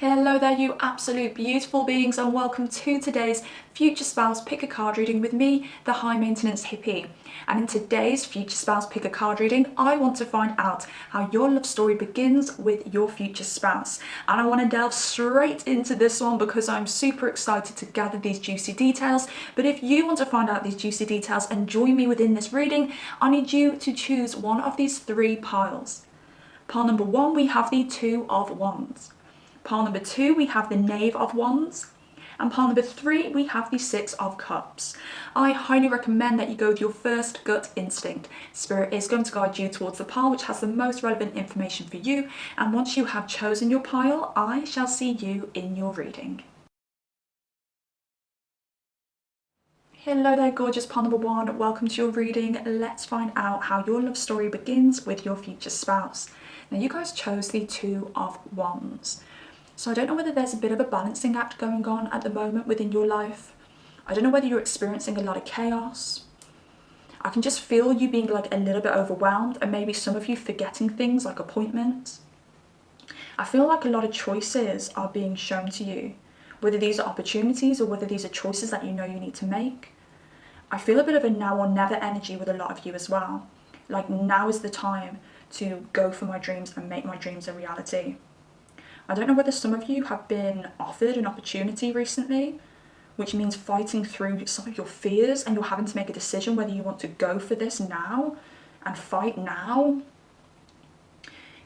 Hello there, you absolute beautiful beings, and welcome to today's Future Spouse Pick a Card reading with me, the High Maintenance Hippie. And in today's Future Spouse Pick a Card reading, I want to find out how your love story begins with your future spouse. And I want to delve straight into this one because I'm super excited to gather these juicy details. But if you want to find out these juicy details and join me within this reading, I need you to choose one of these three piles. Pile number one, we have the Two of Wands. Pile number two, we have the Knave of Wands. And pile number three, we have the Six of Cups. I highly recommend that you go with your first gut instinct. Spirit is going to guide you towards the pile which has the most relevant information for you. And once you have chosen your pile, I shall see you in your reading. Hello there, gorgeous pile number one. Welcome to your reading. Let's find out how your love story begins with your future spouse. Now, you guys chose the Two of Wands. So I don't know whether there's a bit of a balancing act going on at the moment within your life. I don't know whether you're experiencing a lot of chaos. I can just feel you being like a little bit overwhelmed, and maybe some of you forgetting things like appointments. I feel like a lot of choices are being shown to you, whether these are opportunities or whether these are choices that you know you need to make. I feel a bit of a now or never energy with a lot of you as well. Like, now is the time to go for my dreams and make my dreams a reality. I don't know whether some of you have been offered an opportunity recently, which means fighting through some of your fears, and you're having to make a decision whether you want to go for this now and fight now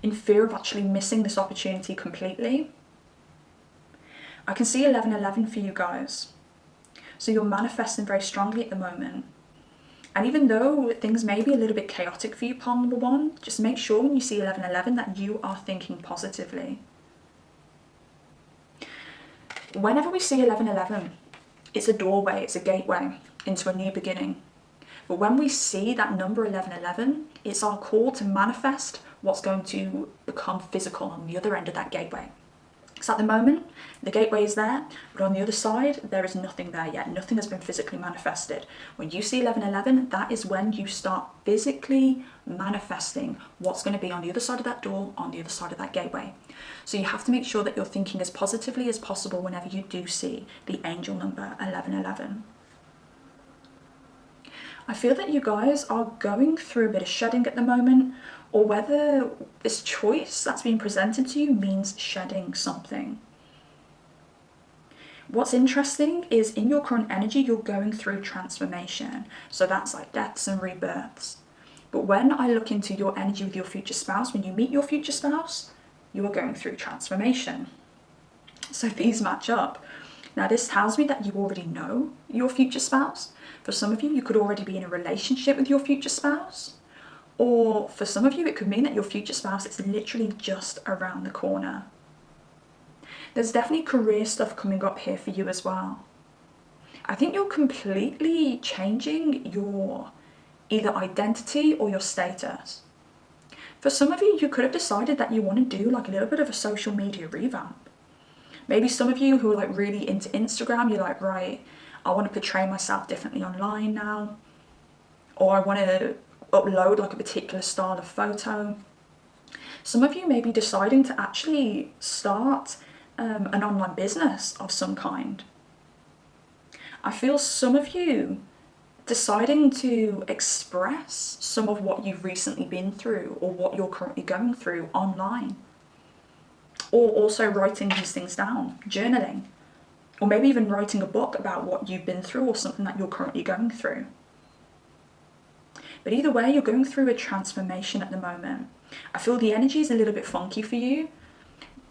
in fear of actually missing this opportunity completely. I can see 1111 for you guys. So you're manifesting very strongly at the moment. And even though things may be a little bit chaotic for you, pile number one, just make sure when you see 1111 that you are thinking positively. Whenever we see 1111, it's a doorway, it's a gateway into a new beginning. But when we see that number 1111, it's our call to manifest what's going to become physical on the other end of that gateway. So at the moment, the gateway is there, but on the other side, there is nothing there yet. Nothing has been physically manifested. When you see 1111, that is when you start physically manifesting what's going to be on the other side of that door, on the other side of that gateway. So you have to make sure that you're thinking as positively as possible whenever you do see the angel number 1111. I feel that you guys are going through a bit of shedding at the moment, or whether this choice that's being presented to you means shedding something. What's interesting is in your current energy, you're going through transformation. So that's like deaths and rebirths. But when I look into your energy with your future spouse, when you meet your future spouse, you are going through transformation. So these match up. Now, this tells me that you already know your future spouse. For some of you, you could already be in a relationship with your future spouse. Or for some of you, it could mean that your future spouse is literally just around the corner. There's definitely career stuff coming up here for you as well. I think you're completely changing your either identity or your status. For some of you, you could have decided that you want to do like a little bit of a social media revamp. Maybe some of you who are like really into Instagram, you're like, right, I want to portray myself differently online now. Or I want to upload like a particular style of photo. Some of you may be deciding to actually start an online business of some kind. I feel some of you deciding to express some of what you've recently been through or what you're currently going through online. Or also writing these things down, journaling. Or maybe even writing a book about what you've been through or something that you're currently going through. But either way, you're going through a transformation at the moment. I feel the energy is a little bit funky for you,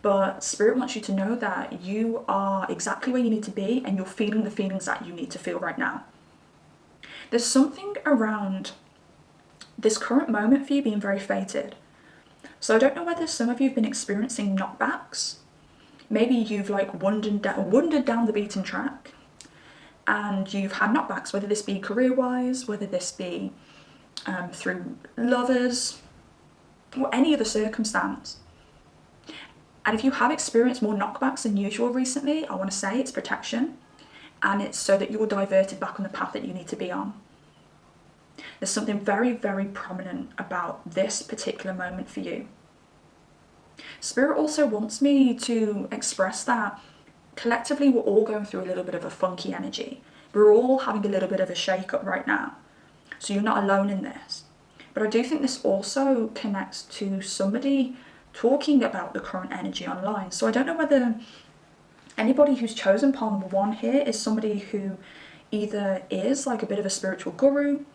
but Spirit wants you to know that you are exactly where you need to be and you're feeling the feelings that you need to feel right now. There's something around this current moment for you being very fated. So I don't know whether some of you have been experiencing knockbacks. Maybe you've like wandered down the beaten track and you've had knockbacks, whether this be career-wise, whether this be through lovers, or any other circumstance. And if you have experienced more knockbacks than usual recently, I want to say it's protection, and it's so that you're diverted back on the path that you need to be on. There's something very, very prominent about this particular moment for you. Spirit also wants me to express that collectively we're all going through a little bit of a funky energy. We're all having a little bit of a shake up right now. So you're not alone in this. But I do think this also connects to somebody talking about the current energy online. So I don't know whether anybody who's chosen pile number 1 here is somebody who either is like a bit of a spiritual guru,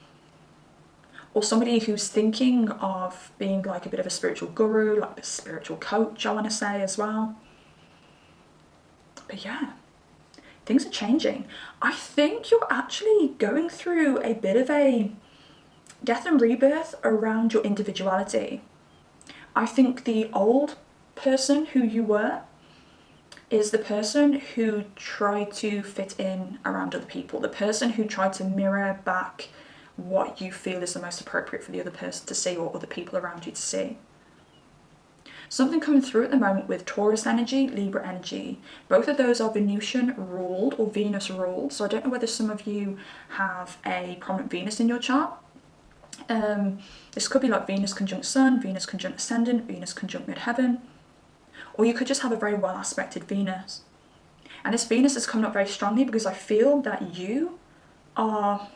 or somebody who's thinking of being like a bit of a spiritual guru, like a spiritual coach, I want to say as well. But yeah, things are changing. I think you're actually going through a bit of a death and rebirth around your individuality. I think the old person who you were is the person who tried to fit in around other people, the person who tried to mirror back what you feel is the most appropriate for the other person to see or other people around you to see. Something coming through at the moment with Taurus energy, Libra energy. Both of those are Venusian ruled or Venus ruled. So I don't know whether some of you have a prominent Venus in your chart. This could be like Venus conjunct Sun, Venus conjunct Ascendant, Venus conjunct Midheaven. Or you could just have a very well aspected Venus. And this Venus is coming up very strongly because I feel that you are,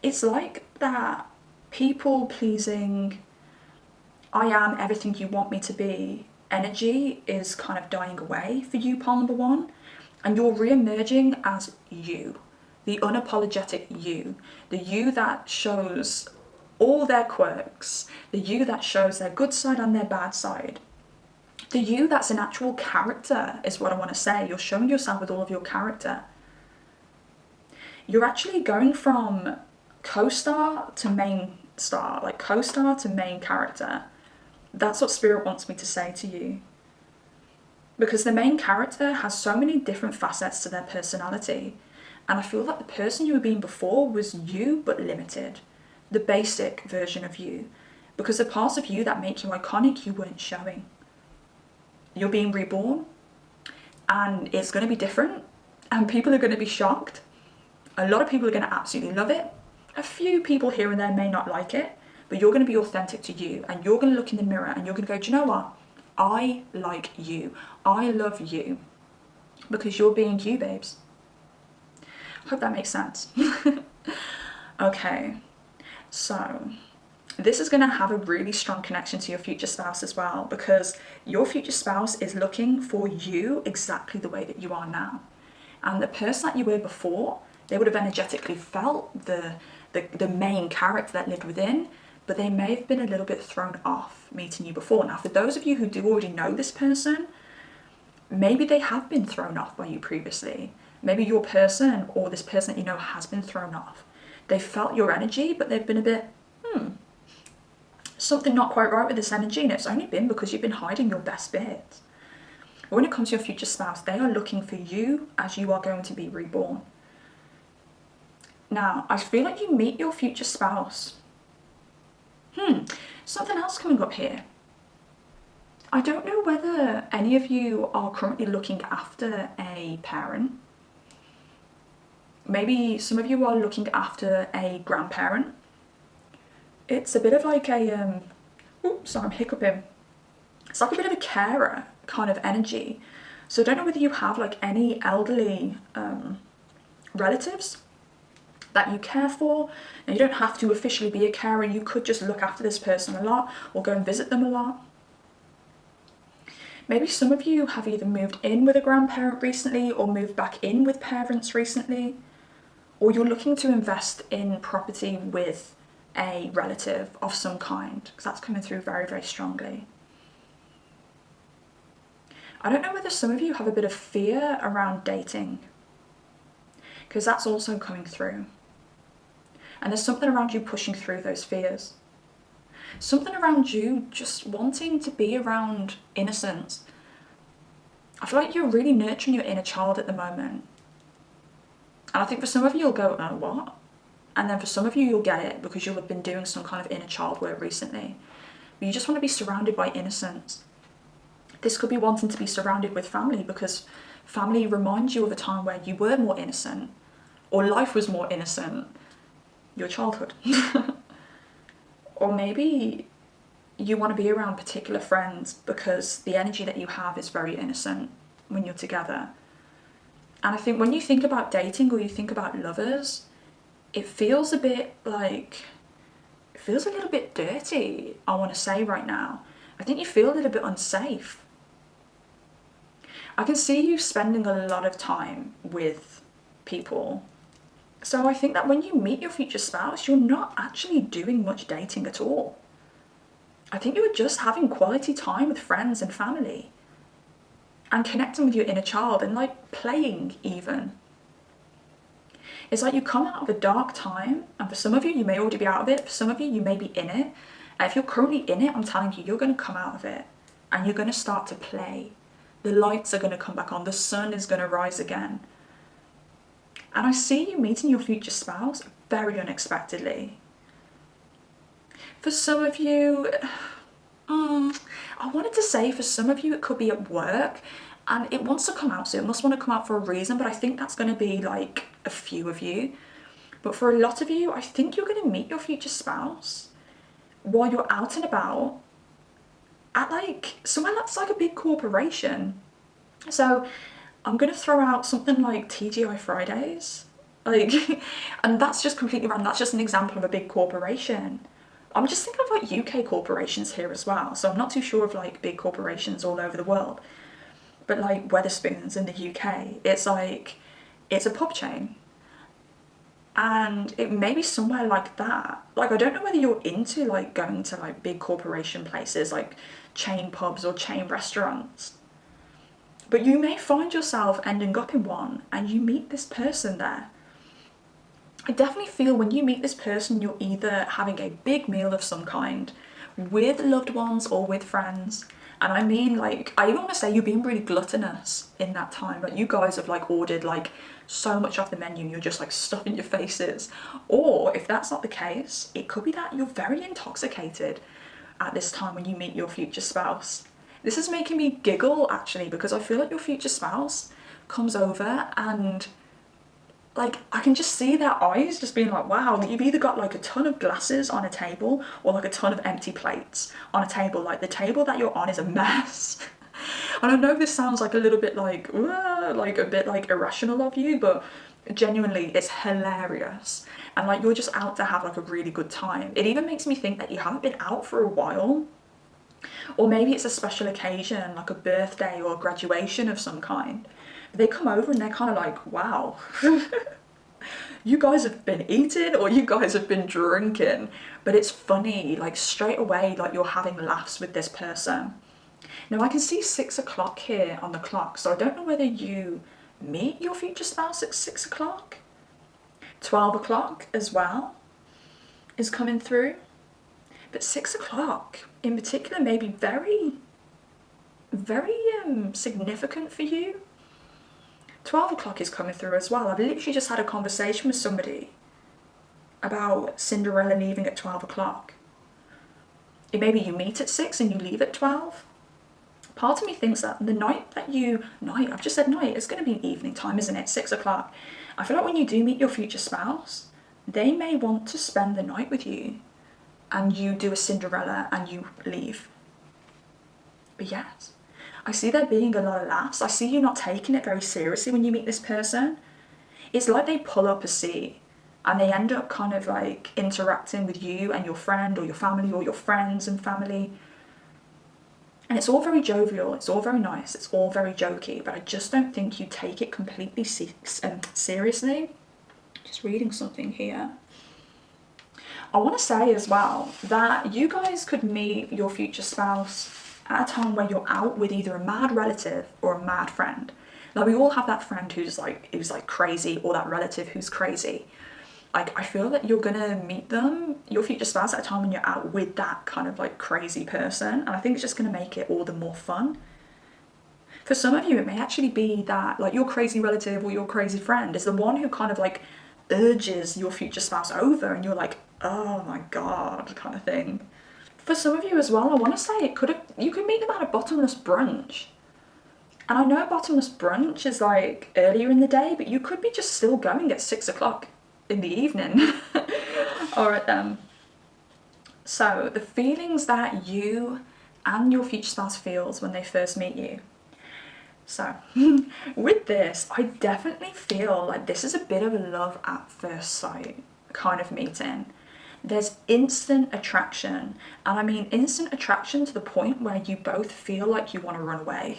it's like that people pleasing, I am everything you want me to be energy is kind of dying away for you, pile number 1. And you're re-emerging as you, the unapologetic you, the you that shows all their quirks, the you that shows their good side and their bad side. The you that's an actual character is what I want to say. You're showing yourself with all of your character. You're actually going from co-star to main star, like co-star to main character. That's what Spirit wants me to say to you. Because the main character has so many different facets to their personality. And I feel like the person you were being before was you, but limited. The basic version of you. Because the parts of you that make you iconic, you weren't showing. You're being reborn. And it's going to be different. And people are going to be shocked. A lot of people are going to absolutely love it. A few people here and there may not like it. But you're going to be authentic to you. And you're going to look in the mirror and you're going to go, do you know what? I like you. I love you. Because you're being you, babes. I hope that makes sense. Okay. So, this is going to have a really strong connection to your future spouse as well, because your future spouse is looking for you exactly the way that you are now. And the person that you were before, they would have energetically felt the main character that lived within, but they may have been a little bit thrown off meeting you before. Now, for those of you who do already know this person, maybe they have been thrown off by you previously. Maybe your person or this person that you know has been thrown off. They felt your energy, but they've been a bit, something not quite right with this energy, and it's only been because you've been hiding your best bits. But when it comes to your future spouse, they are looking for you as you are going to be reborn. Now, I feel like you meet your future spouse. Something else coming up here. I don't know whether any of you are currently looking after a parent. Maybe some of you are looking after a grandparent. It's a bit of like a, sorry, I'm hiccuping. It's like a bit of a carer kind of energy. So I don't know whether you have like any elderly relatives that you care for. Now, you don't have to officially be a carer. You could just look after this person a lot or go and visit them a lot. Maybe some of you have either moved in with a grandparent recently or moved back in with parents recently, or you're looking to invest in property with a relative of some kind, because that's coming through very, very strongly. I don't know whether some of you have a bit of fear around dating, because that's also coming through. And there's something around you pushing through those fears. Something around you just wanting to be around innocence. I feel like you're really nurturing your inner child at the moment. And I think for some of you you'll go, oh, what? And then for some of you you'll get it because you'll have been doing some kind of inner child work recently. But you just want to be surrounded by innocence. This could be wanting to be surrounded with family because family reminds you of a time where you were more innocent or life was more innocent. Your childhood. Or maybe you want to be around particular friends because the energy that you have is very innocent when you're together. And I think when you think about dating or you think about lovers, it feels a bit like, it feels a little bit dirty, I want to say right now. I think you feel a little bit unsafe. I can see you spending a lot of time with people. So I think that when you meet your future spouse, you're not actually doing much dating at all. I think you're just having quality time with friends and family and connecting with your inner child and like playing even. It's like you come out of a dark time, and for some of you, you may already be out of it. For some of you, you may be in it. And if you're currently in it, I'm telling you, you're going to come out of it and you're going to start to play. The lights are going to come back on. The sun is going to rise again. And I see you meeting your future spouse very unexpectedly. For some of you, I wanted to say for some of you, it could be at work and it wants to come out, so it must want to come out for a reason, but I think that's going to be like a few of you. But for a lot of you, I think you're going to meet your future spouse while you're out and about at like somewhere that's like a big corporation. So I'm going to throw out something like TGI Fridays, like, and that's just completely random. That's just an example of a big corporation. I'm just thinking of like UK corporations here as well. So I'm not too sure of like big corporations all over the world. But like Wetherspoons in the UK, it's like, it's a pub chain. And it may be somewhere like that. Like, I don't know whether you're into like going to like big corporation places, like chain pubs or chain restaurants. But you may find yourself ending up in one and you meet this person there. I definitely feel when you meet this person, you're either having a big meal of some kind with loved ones or with friends. And I mean, like, I even want to say you're being really gluttonous in that time. Like, you guys have like ordered like so much off the menu and you're just like stuffing your faces. Or if that's not the case, it could be that you're very intoxicated at this time when you meet your future spouse. This is making me giggle actually, because I feel like your future spouse comes over and like, I can just see their eyes just being like, wow, you've either got like a ton of glasses on a table or like a ton of empty plates on a table. Like, the table that you're on is a mess. And I know this sounds like a little bit like a bit like irrational of you, but genuinely it's hilarious. And like, you're just out to have like a really good time. It even makes me think that you haven't been out for a while. Or maybe it's a special occasion, like a birthday or a graduation of some kind. They come over and they're kind of like, wow, you guys have been eating or you guys have been drinking. But it's funny, like straight away, like you're having laughs with this person. Now I can see 6 o'clock here on the clock, so I don't know whether you meet your future spouse at 6 o'clock. 12 o'clock as well is coming through. But 6 o'clock in particular may be very, very significant for you. 12 o'clock is coming through as well. I've literally just had a conversation with somebody about Cinderella leaving at 12 o'clock. It maybe you meet at 6 and you leave at 12. Part of me thinks that the night that I've just said night, it's going to be evening time, isn't it? 6 o'clock. I feel like when you do meet your future spouse, they may want to spend the night with you and you do a Cinderella and you leave. But yes, I see there being a lot of laughs. I see you not taking it very seriously when you meet this person. It's like they pull up a seat and they end up kind of like interacting with you and your friend or your family or your friends and family. And it's all very jovial, it's all very nice, it's all very jokey, but I just don't think you take it completely seriously. Just reading something here. I want to say as well that you guys could meet your future spouse at a time where you're out with either a mad relative or a mad friend. Now we all have that friend who's like crazy, or that relative who's crazy. Like, I feel that you're gonna meet them, your future spouse, at a time when you're out with that kind of like crazy person, and I think it's just gonna make it all the more fun. For some of you, it may actually be that like your crazy relative or your crazy friend is the one who kind of like urges your future spouse over, and you're like, oh my god, kind of thing. For some of you as well, I want to say you could meet them at a bottomless brunch. And I know bottomless brunch is like earlier in the day, but you could be just still going at 6 o'clock in the evening. Alright then. So the feelings that you and your future spouse feels when they first meet you. So with this, I definitely feel like this is a bit of a love at first sight kind of meeting. There's instant attraction, and I mean instant attraction to the point where you both feel like you want to run away.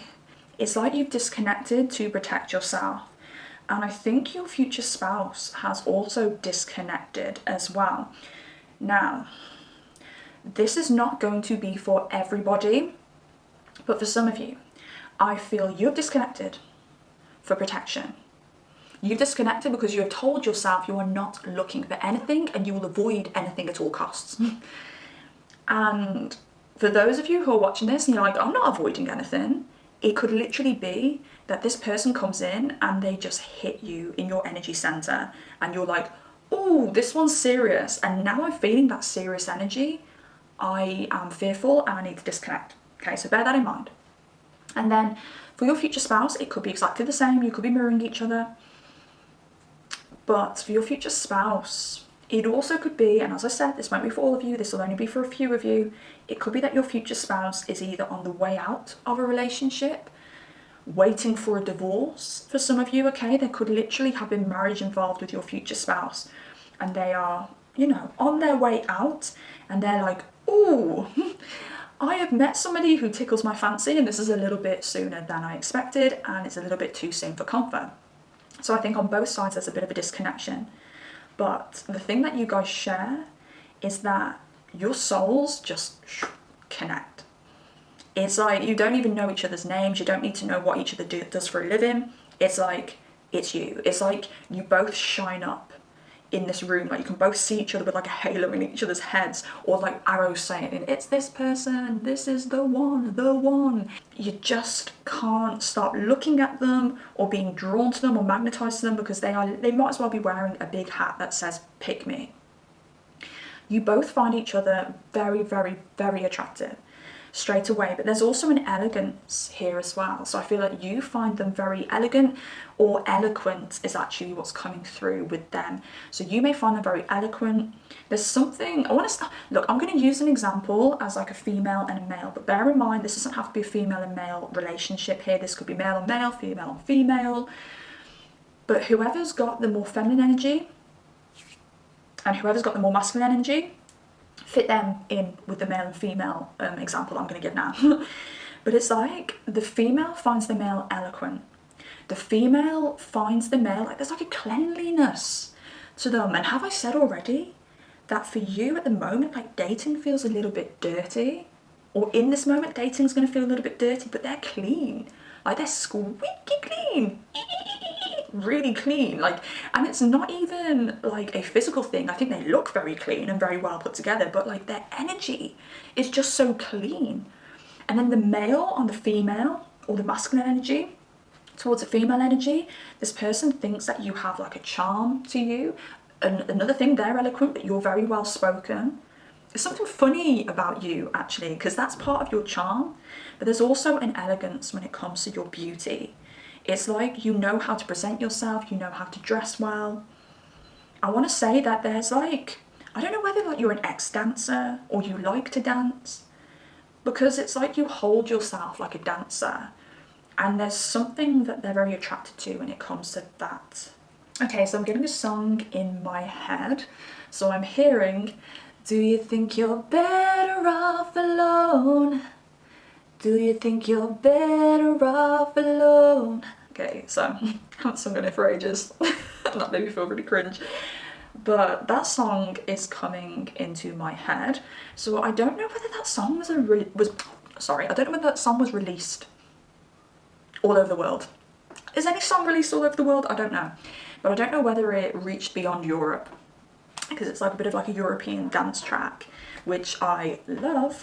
It's like you've disconnected to protect yourself. And I think your future spouse has also disconnected as well. Now, this is not going to be for everybody, but for some of you, I feel you've disconnected for protection. You've disconnected because you have told yourself you are not looking for anything and you will avoid anything at all costs. And for those of you who are watching this and you're like, I'm not avoiding anything, it could literally be that this person comes in and they just hit you in your energy center and you're like, oh, this one's serious. And now I'm feeling that serious energy. I am fearful and I need to disconnect. Okay, so bear that in mind. And then for your future spouse, it could be exactly the same. You could be mirroring each other. But for your future spouse, it also could be, and as I said, this won't be for all of you, this will only be for a few of you. It could be that your future spouse is either on the way out of a relationship, waiting for a divorce for some of you, okay? There could literally have been marriage involved with your future spouse and they are, you know, on their way out and they're like, oh, I have met somebody who tickles my fancy and this is a little bit sooner than I expected and it's a little bit too soon for comfort. So I think on both sides there's a bit of a disconnection. But the thing that you guys share is that your souls just connect. It's like you don't even know each other's names. You don't need to know what each other does for a living. It's like, it's you. It's like you both shine up in this room. Like you can both see each other with like a halo in each other's heads, or like arrows saying, it's this person, this is the one, the one. You just can't stop looking at them or being drawn to them or magnetized to them because they might as well be wearing a big hat that says pick me. You both find each other very, very, very attractive straight away, but there's also an elegance here as well. So I feel like you find them very elegant, or eloquent is actually what's coming through with them. So you may find them very eloquent. There's something, I want to start, look, I'm going to use an example as like a female and a male, but bear in mind this doesn't have to be a female and male relationship here. This could be male and male, female and female, but whoever's got the more feminine energy and whoever's got the more masculine energy, fit them in with the male and female example I'm going to give now. But it's like the female finds the male eloquent. The female finds the male, like there's like a cleanliness to them. And have I said already that for you at the moment, like dating feels a little bit dirty? Or in this moment, dating's going to feel a little bit dirty, but they're clean. Like they're squeaky clean. Really clean, like, and it's not even like a physical thing. I think they look very clean and very well put together, but like their energy is just so clean. And then the male on the female, or the masculine energy towards the female energy, this person thinks that you have like a charm to you. And another thing, they're eloquent, but you're very well spoken. There's something funny about you actually, because that's part of your charm, but there's also an elegance when it comes to your beauty. It's like you know how to present yourself, you know how to dress well. I want to say that there's like, I don't know whether like you're an ex-dancer or you like to dance, because it's like you hold yourself like a dancer, and there's something that they're very attracted to when it comes to that. Okay, so I'm getting a song in my head. So I'm hearing, do you think you're better off alone? Do you think you're better off alone? Okay, so I haven't sung on it for ages. That made me feel really cringe. But that song is coming into my head. So I don't know whether that song I don't know whether that song was released all over the world. Is any song released all over the world? I don't know. But I don't know whether it reached beyond Europe, because it's like a bit of like a European dance track, which I love.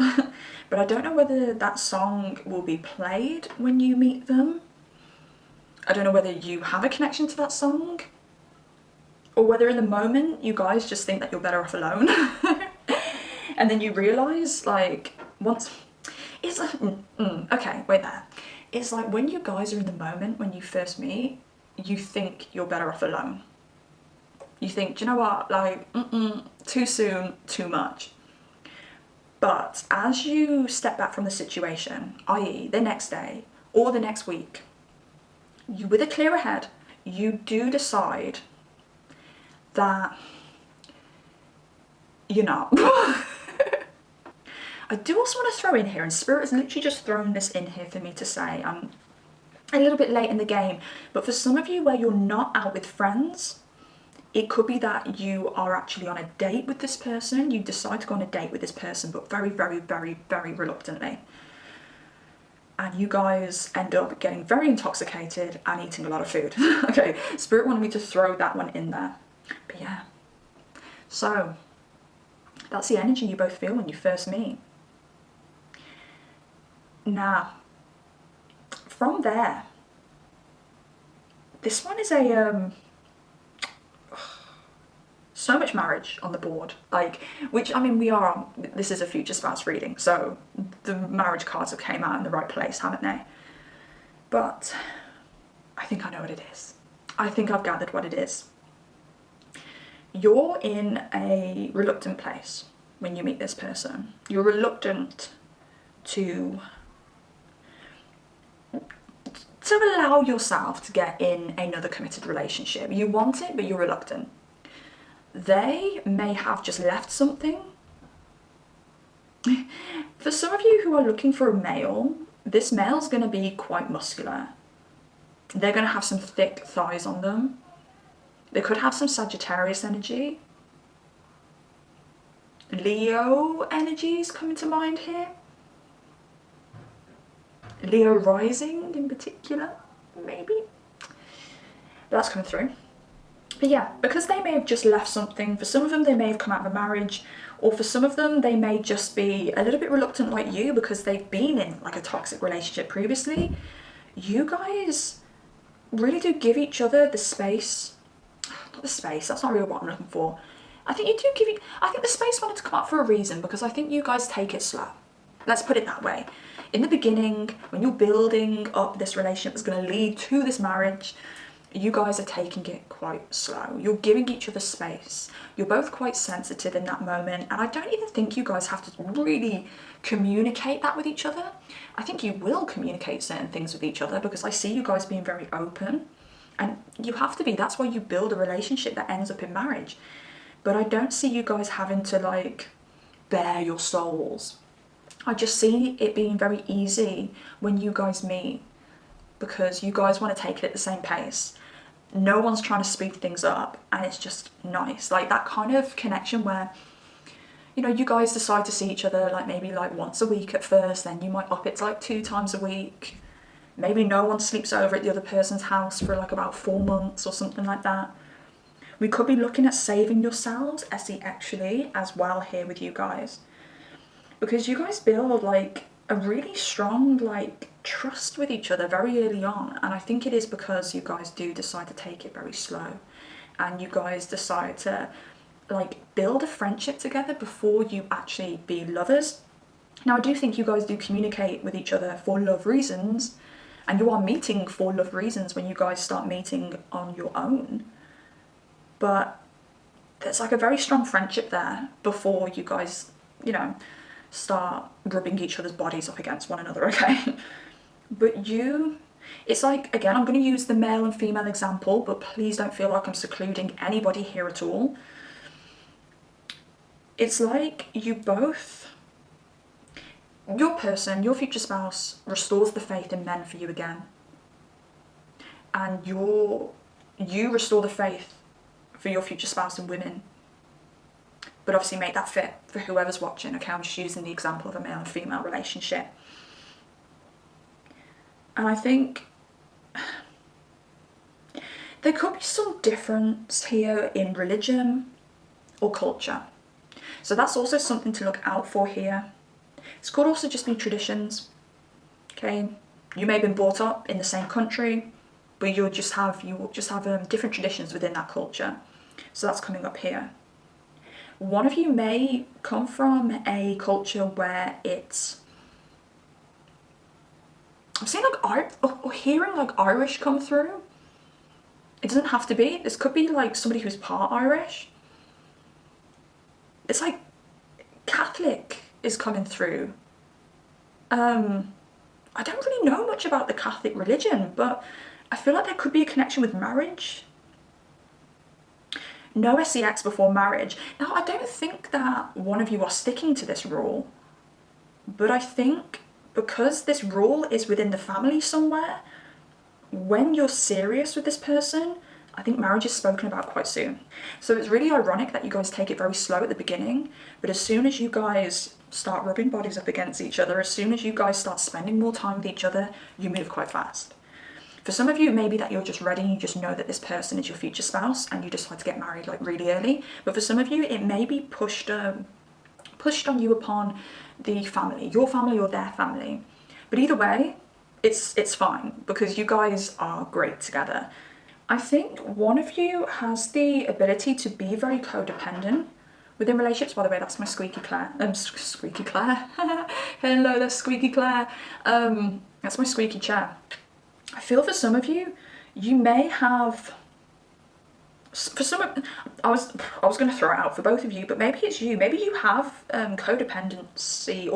But I don't know whether that song will be played when you meet them. I don't know whether you have a connection to that song, or whether in the moment you guys just think that you're better off alone. And then you realise, like, once, it's like, okay, wait there. It's like when you guys are in the moment, when you first meet, you think you're better off alone. You think, do you know what, like, too soon, too much. But as you step back from the situation, i.e. the next day or the next week, you, with a clearer head, you do decide that you're not. I do also want to throw in here, and Spirit has literally just thrown this in here for me to say, I'm a little bit late in the game, but for some of you where you're not out with friends, it could be that you are actually on a date with this person. You decide to go on a date with this person, but very, very, very, very reluctantly. And you guys end up getting very intoxicated and eating a lot of food. Okay, Spirit wanted me to throw that one in there. But yeah, so that's the energy you both feel when you first meet. Now, from there, this one is a so much marriage on the board, like, which, I mean, this is a future spouse reading, so the marriage cards have came out in the right place, haven't they? But I think I know what it is. I think I've gathered what it is. You're in a reluctant place when you meet this person. You're reluctant to allow yourself to get in another committed relationship. You want it, but you're reluctant. They may have just left something. For some of you who are looking for a male, this male's going to be quite muscular. They're going to have some thick thighs on them. They could have some Sagittarius energy. Leo energies coming to mind here. Leo rising in particular, maybe. That's coming through. But yeah, because they may have just left something, for some of them they may have come out of a marriage, or for some of them they may just be a little bit reluctant like you because they've been in like a toxic relationship previously. You guys really do give each other the space. Not the space, that's not really what I'm looking for. I think you do give I think the space wanted to come up for a reason, because I think you guys take it slow. Let's put it that way. In the beginning, when you're building up this relationship that's going to lead to this marriage, you guys are taking it quite slow. You're giving each other space. You're both quite sensitive in that moment. And I don't even think you guys have to really communicate that with each other. I think you will communicate certain things with each other, because I see you guys being very open. And you have to be. That's why you build a relationship that ends up in marriage. But I don't see you guys having to like bare your souls. I just see it being very easy when you guys meet, because you guys want to take it at the same pace. No one's trying to speed things up, and it's just nice. Like that kind of connection where, you know, you guys decide to see each other like maybe like once a week at first, then you might up it to like 2 times a week. Maybe no one sleeps over at the other person's house for like about 4 months or something like that. We could be looking at saving yourselves, actually, as well here with you guys. Because you guys build like a really strong like trust with each other very early on, and I think it is because you guys do decide to take it very slow, and you guys decide to like build a friendship together before you actually be lovers. Now I do think you guys do communicate with each other for love reasons, and you are meeting for love reasons when you guys start meeting on your own, but there's like a very strong friendship there before you guys, you know, start rubbing each other's bodies up against one another, okay? But it's like, again, I'm going to use the male and female example, but please don't feel like I'm secluding anybody here at all. It's like you both, your person, your future spouse, restores the faith in men for you again. And you restore the faith for your future spouse in women. But obviously make that fit for whoever's watching, okay? I'm just using the example of a male and female relationship. And I think there could be some difference here in religion or culture. So that's also something to look out for here. It could also just be traditions, okay? You may have been brought up in the same country, but you just have different traditions within that culture. So that's coming up here. One of you may come from a culture where it's, I'm seeing like or hearing like Irish come through. It doesn't have to be. This could be like somebody who's part Irish. It's like Catholic is coming through. I don't really know much about the Catholic religion, but I feel like there could be a connection with marriage. No sex before marriage. Now, I don't think that one of you are sticking to this rule, but I think because this rule is within the family somewhere, when you're serious with this person, I think marriage is spoken about quite soon. So it's really ironic that you guys take it very slow at the beginning, but as soon as you guys start rubbing bodies up against each other, as soon as you guys start spending more time with each other, you move quite fast. For some of you, maybe that you're just ready, you just know that this person is your future spouse and you decide to get married like really early. But for some of you, it may be pushed on you upon the family, your family or their family. But either way, it's fine because you guys are great together. I think one of you has the ability to be very codependent within relationships. By the way, that's my Squeaky Claire. Squeaky Claire. Hello, that's Squeaky Claire. That's my squeaky chair. I feel for some of you, you may have. For some of, I was going to throw it out for both of you, but maybe it's you. Maybe you have codependency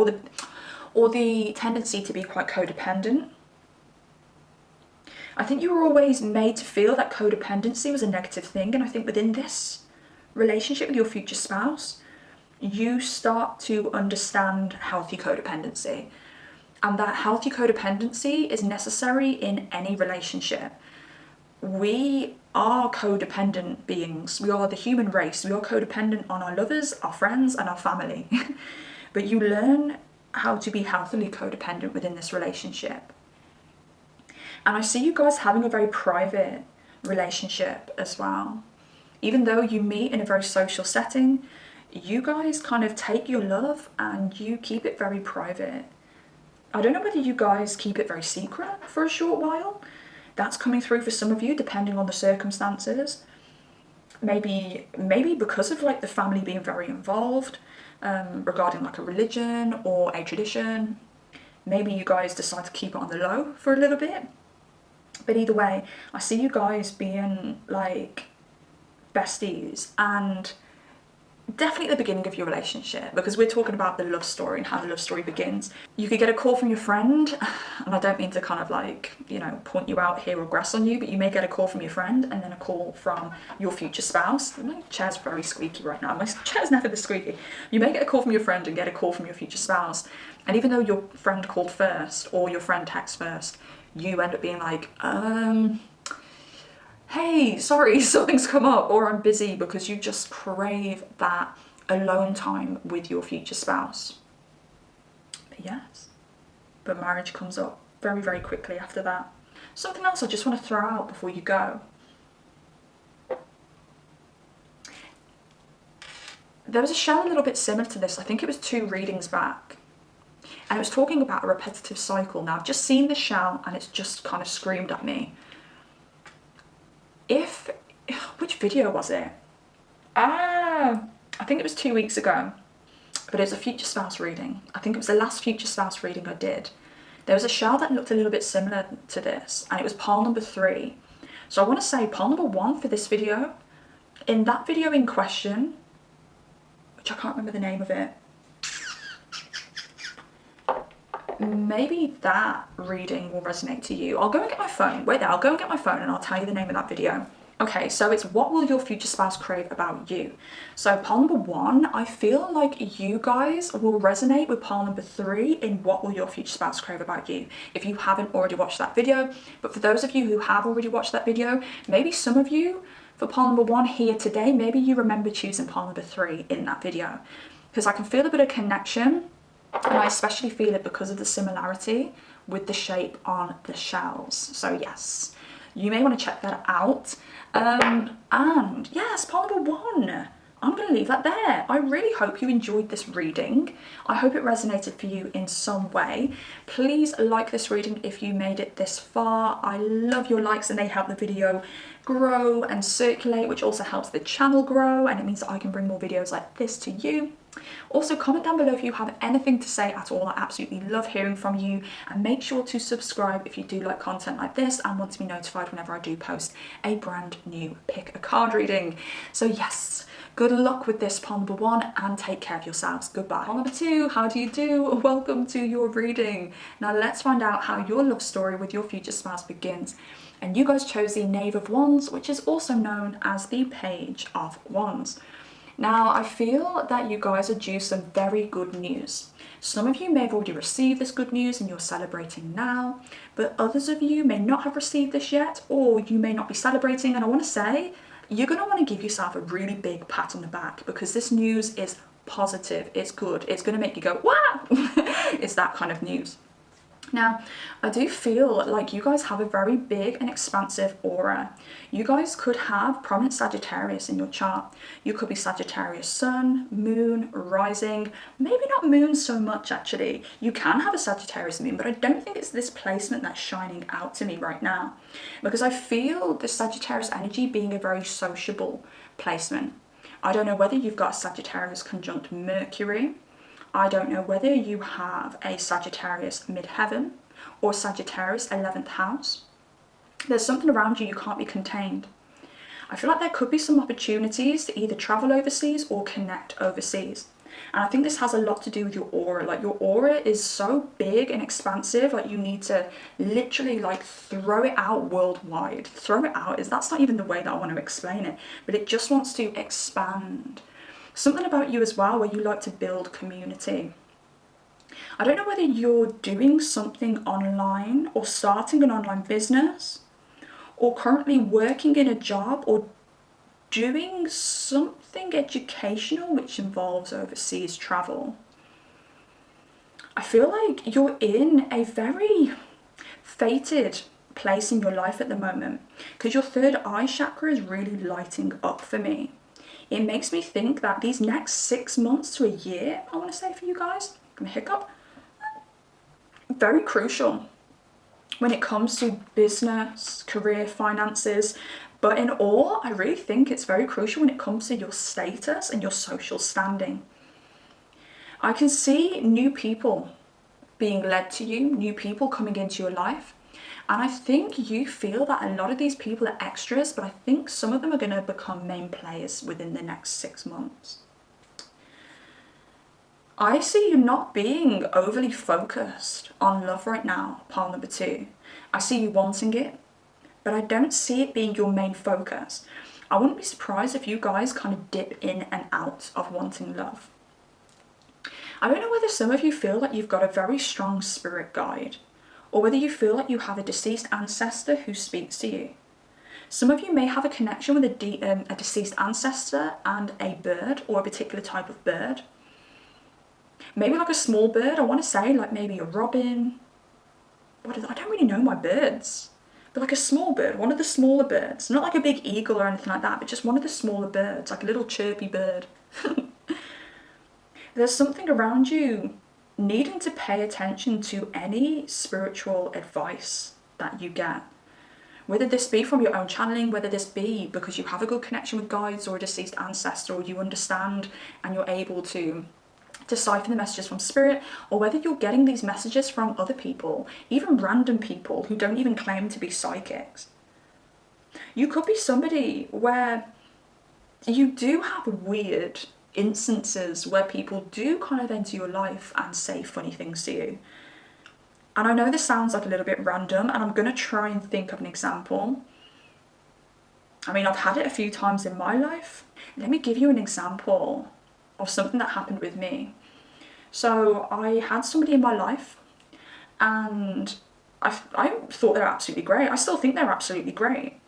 or the tendency to be quite codependent. I think you were always made to feel that codependency was a negative thing, and I think within this relationship with your future spouse, you start to understand healthy codependency. And that healthy codependency is necessary in any relationship. We are codependent beings. We are the human race. We are codependent on our lovers, our friends, and our family. But you learn how to be healthily codependent within this relationship. And I see you guys having a very private relationship as well. Even though you meet in a very social setting, you guys kind of take your love and you keep it very private. I don't know whether you guys keep it very secret for a short while. That's coming through for some of you, depending on the circumstances. Maybe because of like the family being very involved regarding like a religion or a tradition. Maybe you guys decide to keep it on the low for a little bit. But either way, I see you guys being like besties, and definitely at the beginning of your relationship, because we're talking about the love story and how the love story begins. You could get a call from your friend, and I don't mean to kind of like, you know, point you out here or grass on you, but you may get a call from your friend and then a call from your future spouse. My chair's very squeaky right now. My chair's never this squeaky. You may get a call from your friend and get a call from your future spouse. And even though your friend called first or your friend texted first, you end up being like, hey, sorry, something's come up, or I'm busy, because you just crave that alone time with your future spouse. But yes, but marriage comes up very, very quickly after that. Something else I just want to throw out before you go. There was a show a little bit similar to this. I think it was 2 readings back. And it was talking about a repetitive cycle. Now, I've just seen this show and it's just kind of screamed at me. Which video was it? I think it was 2 weeks ago. But it was a future spouse reading. I think it was the last future spouse reading I did. There was a show that looked a little bit similar to this, and it was pile number 3. So I want to say pile number 1 for this video. In that video in question, which I can't remember the name of it, maybe that reading will resonate to you. I'll go and get my phone. Wait there, I'll go and get my phone and I'll tell you the name of that video. Okay, so it's what will your future spouse crave about you? So pile number 1, I feel like you guys will resonate with pile number 3 in what will your future spouse crave about you, if you haven't already watched that video. But for those of you who have already watched that video, maybe some of you, for pile number 1 here today, maybe you remember choosing pile number 3 in that video. Because I can feel a bit of connection. And I especially feel it because of the similarity with the shape on the shells. So yes, you may want to check that out. And yes, pile number 1. I'm going to leave that there. I really hope you enjoyed this reading. I hope it resonated for you in some way. Please like this reading if you made it this far. I love your likes and they help the video grow and circulate, which also helps the channel grow, and it means that I can bring more videos like this to you. Also, comment down below if you have anything to say at all. I absolutely love hearing from you, and make sure to subscribe if you do like content like this and want to be notified whenever I do post a brand new pick a card reading. So yes, good luck with this, pile number 1, and take care of yourselves. Goodbye. Pile number 2, how do you do? Welcome to your reading. Now let's find out how your love story with your future spouse begins. And you guys chose the Knave of Wands, which is also known as the Page of Wands. Now, I feel that you guys are due some very good news. Some of you may have already received this good news and you're celebrating now, but others of you may not have received this yet, or you may not be celebrating. And I want to say, you're going to want to give yourself a really big pat on the back, because this news is positive, it's good, it's going to make you go, wow! It's that kind of news. Now, I do feel like you guys have a very big and expansive aura. You guys could have prominent Sagittarius in your chart. You could be Sagittarius Sun, Moon, Rising, maybe not Moon so much actually. You can have a Sagittarius Moon, but I don't think it's this placement that's shining out to me right now, because I feel the Sagittarius energy being a very sociable placement. I don't know whether you've got a Sagittarius conjunct Mercury. I don't know whether you have a Sagittarius midheaven or Sagittarius 11th house. There's something around you, you can't be contained. I feel like there could be some opportunities to either travel overseas or connect overseas. And I think this has a lot to do with your aura. Like, your aura is so big and expansive, like you need to literally like throw it out worldwide. Throw it out, that's not even the way that I want to explain it, but it just wants to expand. Something about you as well where you like to build community. I don't know whether you're doing something online or starting an online business or currently working in a job or doing something educational which involves overseas travel. I feel like you're in a very fated place in your life at the moment, because your third eye chakra is really lighting up for me. It makes me think that these next 6 months to a year, I want to say for you guys, I'm gonna hiccup, very crucial when it comes to business, career, finances, but in all, I really think it's very crucial when it comes to your status and your social standing. I can see new people being led to you, new people coming into your life. And I think you feel that a lot of these people are extras, but I think some of them are going to become main players within the next 6 months. I see you not being overly focused on love right now, pile number 2. I see you wanting it, but I don't see it being your main focus. I wouldn't be surprised if you guys kind of dip in and out of wanting love. I don't know whether some of you feel like you've got a very strong spirit guide, or whether you feel like you have a deceased ancestor who speaks to you. Some of you may have a connection with a deceased ancestor and a bird, or a particular type of bird. Maybe like a small bird, I want to say like maybe a robin. I don't really know my birds, but like a small bird, one of the smaller birds. Not like a big eagle or anything like that, but just one of the smaller birds, like a little chirpy bird. There's something around you needing to pay attention to any spiritual advice that you get. Whether this be from your own channeling, whether this be because you have a good connection with guides or a deceased ancestor, or you understand and you're able to decipher the messages from spirit, or whether you're getting these messages from other people, even random people who don't even claim to be psychics. You could be somebody where you do have weird instances where people do kind of enter your life and say funny things to you. And I know this sounds like a little bit random, and I'm going to try and think of an example. I mean, I've had it a few times in my life. Let me give you an example of something that happened with me. So I had somebody in my life, and I thought they were absolutely great. I still think they're absolutely great.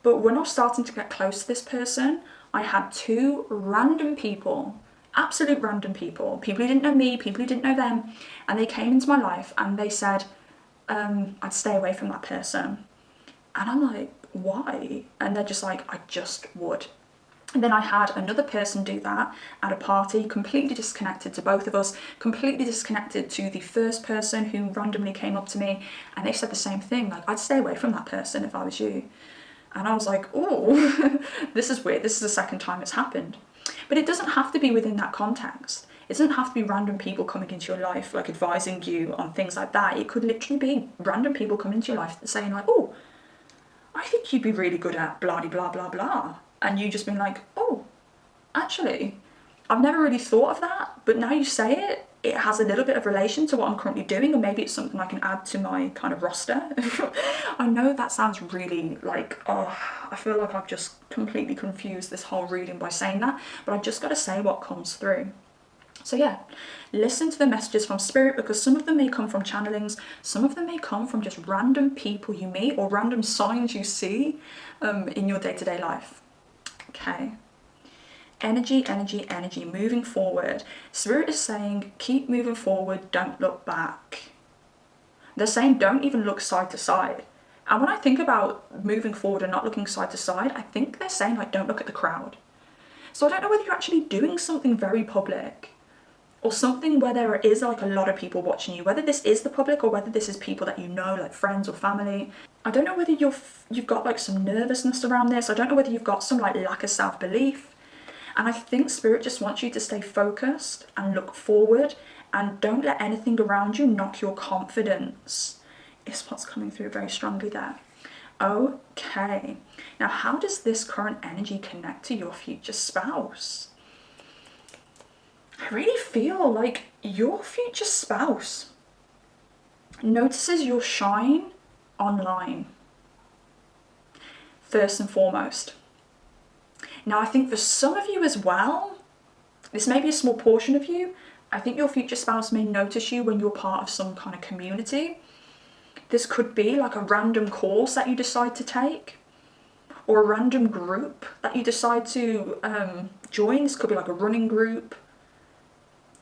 But when I was starting to get close to this person, I had 2 random people, absolute random people who didn't know me, people who didn't know them, and they came into my life and they said, I'd stay away from that person. And I'm like, why? And they're just like, I just would. And then I had another person do that at a party, completely disconnected to both of us, completely disconnected to the first person who randomly came up to me, and they said the same thing, like, I'd stay away from that person if I was you. And I was like, oh, this is weird. This is the second time it's happened. But it doesn't have to be within that context. It doesn't have to be random people coming into your life, like advising you on things like that. It could literally be random people coming into your life saying like, oh, I think you'd be really good at blah, blah, blah, blah. And you just been like, oh, actually, I've never really thought of that. But now you say it, it has a little bit of relation to what I'm currently doing, and maybe it's something I can add to my kind of roster. I know that sounds really like, oh, I feel like I've just completely confused this whole reading by saying that, but I've just got to say what comes through. So yeah, listen to the messages from spirit, because some of them may come from channelings, some of them may come from just random people you meet or random signs you see in your day-to-day life. Okay. Energy, energy, energy, moving forward. Spirit is saying, keep moving forward, don't look back. They're saying, don't even look side to side. And when I think about moving forward and not looking side to side, I think they're saying, like, don't look at the crowd. So I don't know whether you're actually doing something very public or something where there is like a lot of people watching you, whether this is the public or whether this is people that you know, like friends or family. I don't know whether you've got like some nervousness around this. I don't know whether you've got some like lack of self-belief. And I think Spirit just wants you to stay focused and look forward, and don't let anything around you knock your confidence. Is what's coming through very strongly there. Okay, now how does this current energy connect to your future spouse? I really feel like your future spouse notices your shine online, first and foremost. Now, I think for some of you as well, this may be a small portion of you, I think your future spouse may notice you when you're part of some kind of community. This could be like a random course that you decide to take, or a random group that you decide to join. This could be like a running group,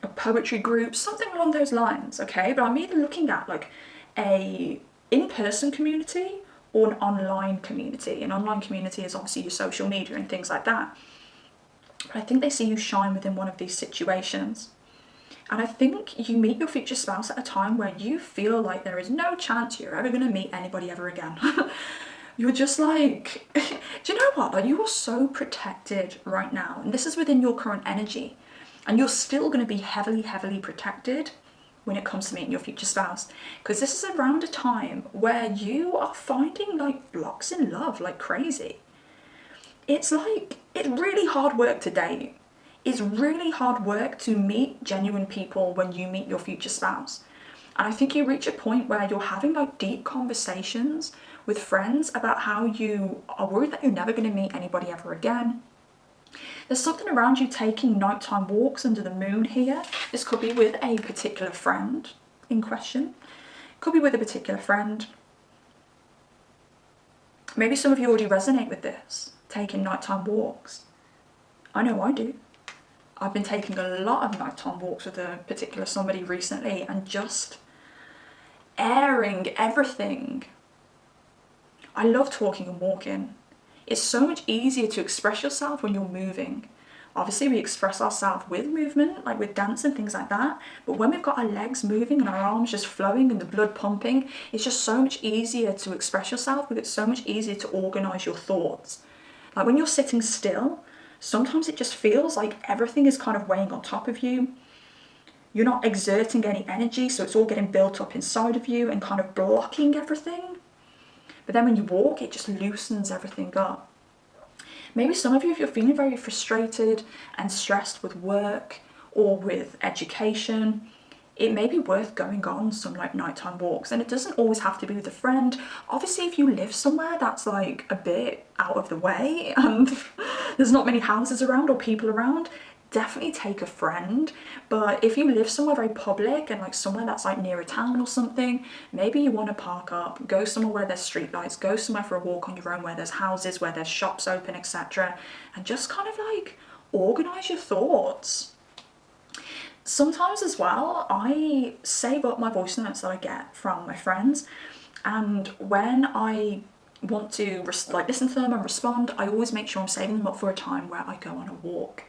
a poetry group, something along those lines, okay? But I'm either looking at like a in-person community or an online community. An online community is obviously your social media and things like that. But I think they see you shine within one of these situations. And I think you meet your future spouse at a time where you feel like there is no chance you're ever going to meet anybody ever again. You're just like, do you know what? Like, you are so protected right now. And this is within your current energy. And you're still going to be heavily, heavily protected when it comes to meeting your future spouse. Because this is around a time where you are finding like blocks in love like crazy. It's really hard work to date. It's really hard work to meet genuine people when you meet your future spouse. And I think you reach a point where you're having like deep conversations with friends about how you are worried that you're never going to meet anybody ever again. There's something around you taking nighttime walks under the moon here. This could be with a particular friend in question. Could be with a particular friend. Maybe some of you already resonate with this, taking nighttime walks. I know I do. I've been taking a lot of nighttime walks with a particular somebody recently and just airing everything. I love talking and walking. It's so much easier to express yourself when you're moving. Obviously, we express ourselves with movement, like with dance and things like that. But when we've got our legs moving and our arms just flowing and the blood pumping, it's just so much easier to express yourself, because it's so much easier to organise your thoughts. Like when you're sitting still, sometimes it just feels like everything is kind of weighing on top of you. You're not exerting any energy, so it's all getting built up inside of you and kind of blocking everything. But then when you walk, it just loosens everything up. Maybe some of you, if you're feeling very frustrated and stressed with work or with education, it may be worth going on some like nighttime walks. And it doesn't always have to be with a friend. Obviously, if you live somewhere that's like a bit out of the way and there's not many houses around or people around, definitely take a friend. But if you live somewhere very public and like somewhere that's like near a town or something, maybe you want to park up, go somewhere where there's street lights, go somewhere for a walk on your own where there's houses, where there's shops open, etc. And just kind of like organise your thoughts. Sometimes as well, I save up my voice notes that I get from my friends, and when I want to listen to them and respond, I always make sure I'm saving them up for a time where I go on a walk,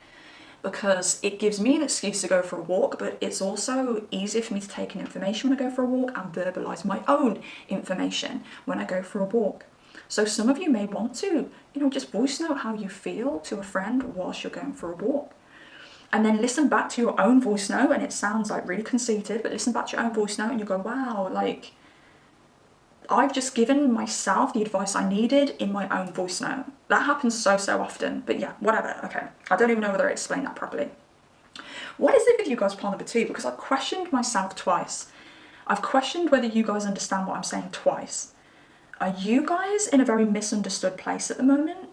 because it gives me an excuse to go for a walk, but it's also easier for me to take in information when I go for a walk and verbalise my own information when I go for a walk. So some of you may want to, just voice note how you feel to a friend whilst you're going for a walk. And then listen back to your own voice note, and it sounds like really conceited, but listen back to your own voice note and you go, wow, like, I've just given myself the advice I needed in my own voice note. That happens so often, but yeah, whatever, okay. I don't even know whether I explained that properly. What is it with you guys, pile number 2? Because I've questioned myself twice. I've questioned whether you guys understand what I'm saying twice. Are you guys in a very misunderstood place at the moment?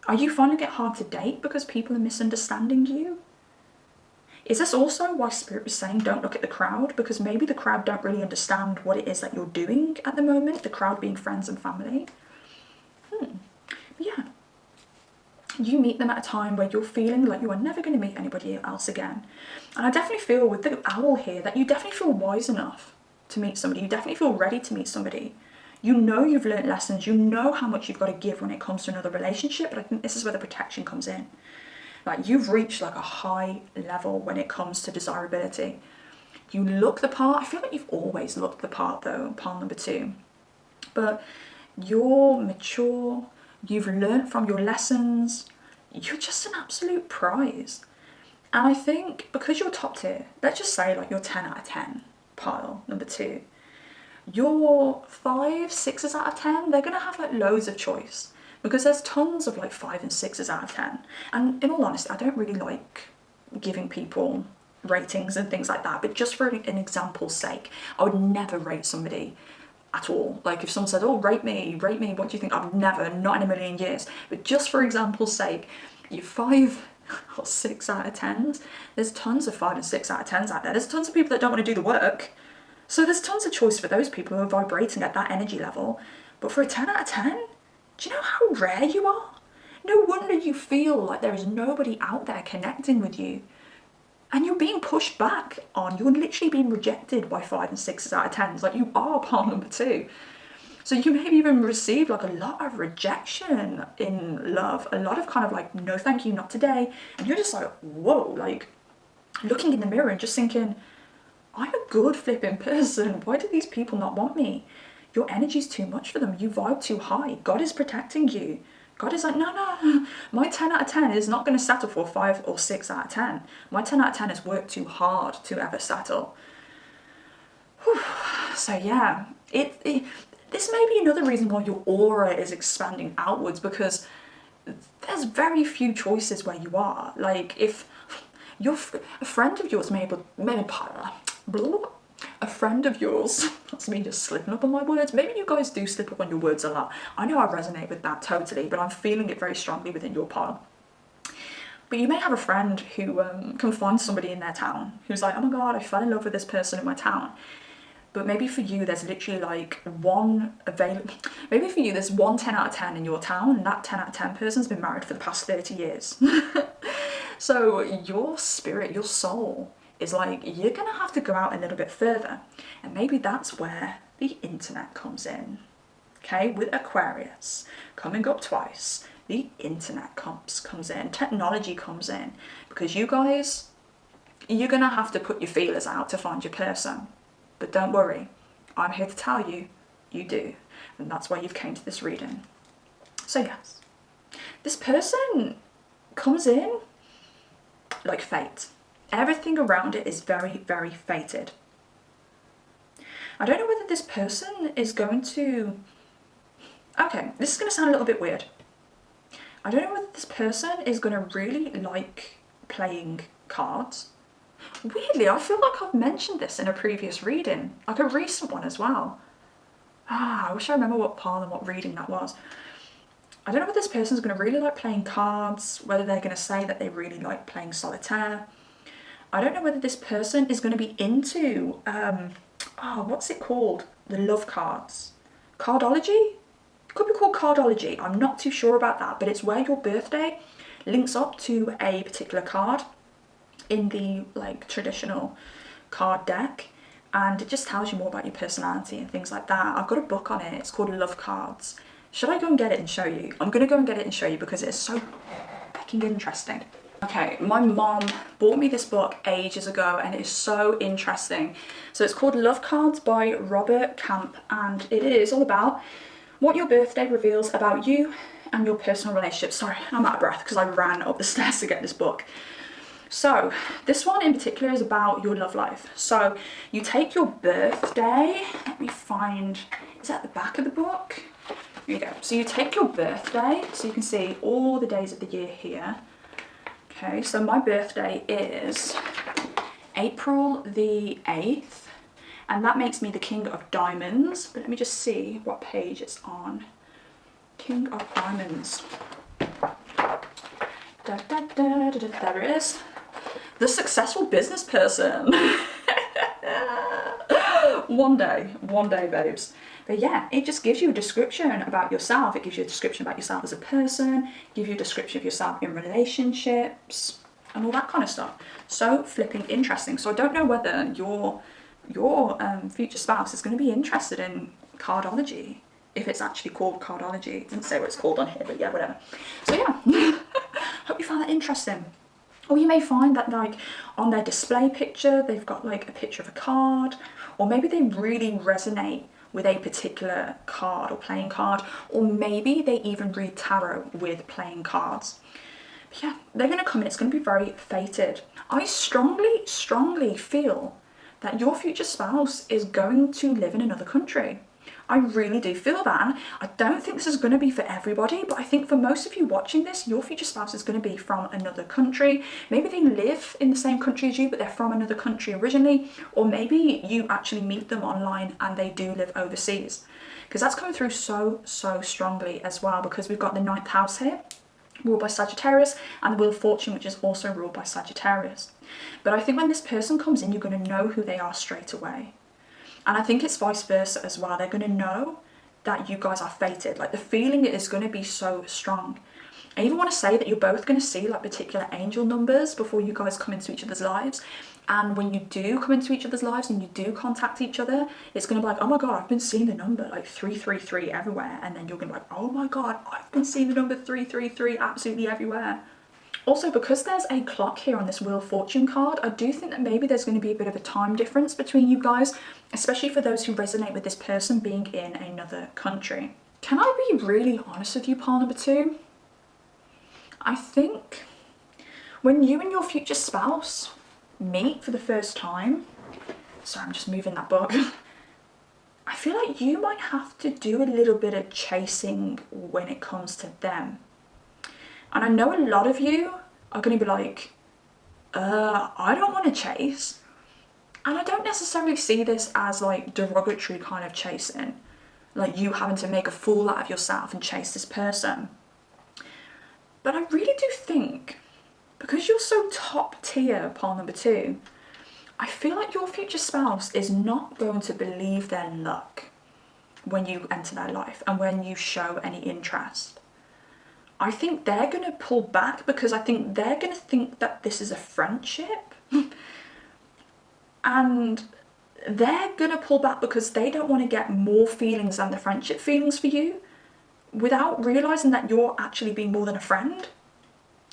Are you finding it hard to date because people are misunderstanding you? Is this also why Spirit was saying don't look at the crowd? Because maybe the crowd don't really understand what it is that you're doing at the moment, the crowd being friends and family. Yeah. You meet them at a time where you're feeling like you are never going to meet anybody else again. And I definitely feel with the owl here that you definitely feel wise enough to meet somebody. You definitely feel ready to meet somebody. You know you've learnt lessons. You know how much you've got to give when it comes to another relationship. But I think this is where the protection comes in. Like, you've reached like a high level when it comes to desirability. You look the part. I feel like you've always looked the part though, pile number 2. But you're mature. You've learnt from your lessons. You're just an absolute prize. And I think because you're top tier, let's just say like you're 10 out of 10, pile number 2. Your 5, 6s out of 10, they're going to have like loads of choice. Because there's tons of like 5 and 6s out of 10. And in all honesty, I don't really like giving people ratings and things like that. But just for an example's sake, I would never rate somebody at all. Like if someone said, oh, rate me, what do you think? I would never, not in a million years. But just for example's sake, you 5 or 6 out of 10s, there's tons of 5 and 6 out of 10s out there. There's tons of people that don't want to do the work. So there's tons of choice for those people who are vibrating at that energy level. But for a 10 out of 10, do you know how rare you are? No wonder you feel like there is nobody out there connecting with you. And you're being pushed back on. You're literally being rejected by 5 and 6s out of 10s. Like, you are pile number 2. So you maybe even receive like a lot of rejection in love. A lot of kind of like, no thank you, not today. And you're just like, whoa, like looking in the mirror and just thinking, I'm a good flipping person. Why do these people not want me? Your energy's too much for them. You vibe too high. God is protecting you. God is like, no, my 10 out of 10 is not going to settle for 5 or 6 out of 10. My 10 out of 10 has worked too hard to ever settle. Whew. So yeah, this may be another reason why your aura is expanding outwards, because there's very few choices where you are. Like if a friend of yours a friend of yours, that's me just slipping up on my words. Maybe you guys do slip up on your words a lot. I know I resonate with that totally, but I'm feeling it very strongly within your pile. But you may have a friend who can find somebody in their town who's like, oh my God, I fell in love with this person in my town. But maybe for you, there's literally like one available. Maybe for you, there's one 10 out of 10 in your town, and that 10 out of 10 person's been married for the past 30 years. So your spirit, your soul, is like, you're gonna have to go out a little bit further. And maybe that's where the internet comes in. Okay, with Aquarius coming up twice, the internet comes in, technology comes in, because you guys, you're gonna have to put your feelers out to find your person. But don't worry, I'm here to tell you, you do. And that's why you've came to this reading. So yes, this person comes in like fate. Everything around it is very, very fated. I don't know whether this person is going to... Okay, this is going to sound a little bit weird. I don't know whether this person is going to really like playing cards. Weirdly, I feel like I've mentioned this in a previous reading, like a recent one as well. I wish I remember what pile and what reading that was. I don't know whether this person's going to really like playing cards, whether they're going to say that they really like playing solitaire. I don't know whether this person is going to be into, what's it called? The love cards. Cardology? It could be called cardology. I'm not too sure about that, but it's where your birthday links up to a particular card in the like traditional card deck, and it just tells you more about your personality and things like that. I've got a book on it. It's called Love Cards. Should I go and get it and show you? I'm going to go and get it and show you because it's so fucking interesting. Okay, my mom bought me this book ages ago and it is so interesting. So it's called Love Cards by Robert Camp, and it is all about What your birthday reveals about you and your personal relationships. Sorry, I'm out of breath because I ran up the stairs to get this book. So this one in particular is about your love life. So you take your birthday, let me find, is that the back of the book? Here you go. So you take your birthday, so you can see all the days of the year here. Okay, so my birthday is April the 8th, and that makes me the King of Diamonds. But let me just see what page it's on. King of Diamonds. There it is. The successful business person. One day, babes. But yeah, it just gives you a description about yourself. It gives you a description about yourself as a person, give you a description of yourself in relationships, and all that kind of stuff. So flipping interesting. So I don't know whether your future spouse is going to be interested in cardology, if it's actually called cardology. It doesn't say what it's called on here, but yeah, whatever. So yeah, hope you found that interesting. Or you may find that like on their display picture, they've got like a picture of a card, or maybe they really resonate with a particular card or playing card, or maybe they even read tarot with playing cards. But yeah, they're going to come in, it's going to be very fated. I strongly feel that your future spouse is going to live in another country. I really do feel that. I don't think this is going to be for everybody, but I think for most of you watching this, your future spouse is going to be from another country. Maybe they live in the same country as you, but they're from another country originally, or maybe you actually meet them online and they do live overseas. Because that's coming through so strongly as well, because we've got the 9th house here, ruled by Sagittarius, and the Wheel of Fortune, which is also ruled by Sagittarius. But I think when this person comes in, you're going to know who they are straight away. And I think it's vice versa as well. They're going to know that you guys are fated. Like the feeling is going to be so strong. I even want to say that you're both going to see like particular angel numbers before you guys come into each other's lives. And when you do come into each other's lives and you do contact each other, it's going to be like, oh my God, I've been seeing the number like 333 everywhere. And then you're going to be like, oh my God, I've been seeing the number 333 absolutely everywhere. Also, because there's a clock here on this Wheel of Fortune card, I do think that maybe there's going to be a bit of a time difference between you guys, especially for those who resonate with this person being in another country. Can I be really honest with you, pile number 2? I think when you and your future spouse meet for the first time, sorry, I'm just moving that book, I feel like you might have to do a little bit of chasing when it comes to them. And I know a lot of you are going to be like, I don't want to chase. And I don't necessarily see this as like derogatory kind of chasing, like you having to make a fool out of yourself and chase this person. But I really do think, because you're so top tier, pile number 2, I feel like your future spouse is not going to believe their luck when you enter their life and when you show any interest. I think they're going to pull back because I think they're going to think that this is a friendship. And they're going to pull back because they don't want to get more feelings than the friendship feelings for you without realising that you're actually being more than a friend.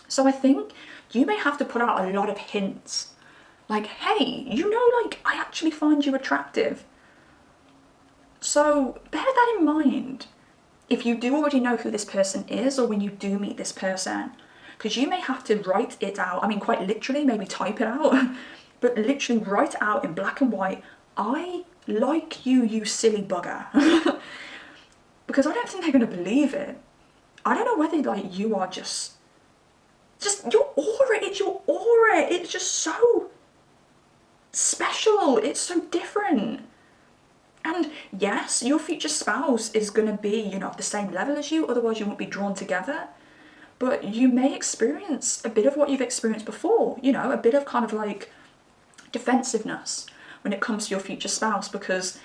So I think you may have to put out a lot of hints. Like, hey, you know, like, I actually find you attractive. So bear that in mind. If you do already know who this person is, or when you do meet this person, because you may have to write it out, I mean quite literally, maybe type it out, but literally write it out in black and white, I like you, you silly bugger. Because I don't think they're going to believe it. I don't know whether like you are just your aura, it's just so special, it's so different. And yes, your future spouse is going to be, you know, at the same level as you, otherwise you won't be drawn together. But you may experience a bit of what you've experienced before, you know, a bit of kind of like defensiveness when it comes to your future spouse, because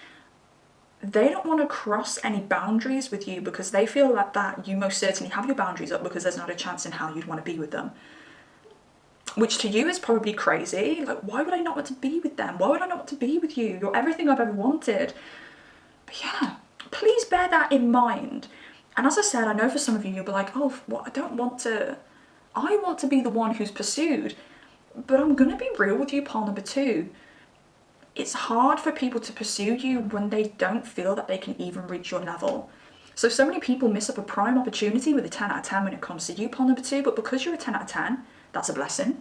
they don't want to cross any boundaries with you, because they feel like that you most certainly have your boundaries up, because there's not a chance in how you'd want to be with them. Which to you is probably crazy. Like, why would I not want to be with them? Why would I not want to be with you? You're everything I've ever wanted. But yeah, please bear that in mind. And as I said, I know for some of you, you'll be like, oh, well, I want to be the one who's pursued. But I'm going to be real with you, pile number 2. It's hard for people to pursue you when they don't feel that they can even reach your level. So many people miss up a prime opportunity with a 10 out of 10 when it comes to you, pole number 2, but because you're a 10 out of 10, that's a blessing.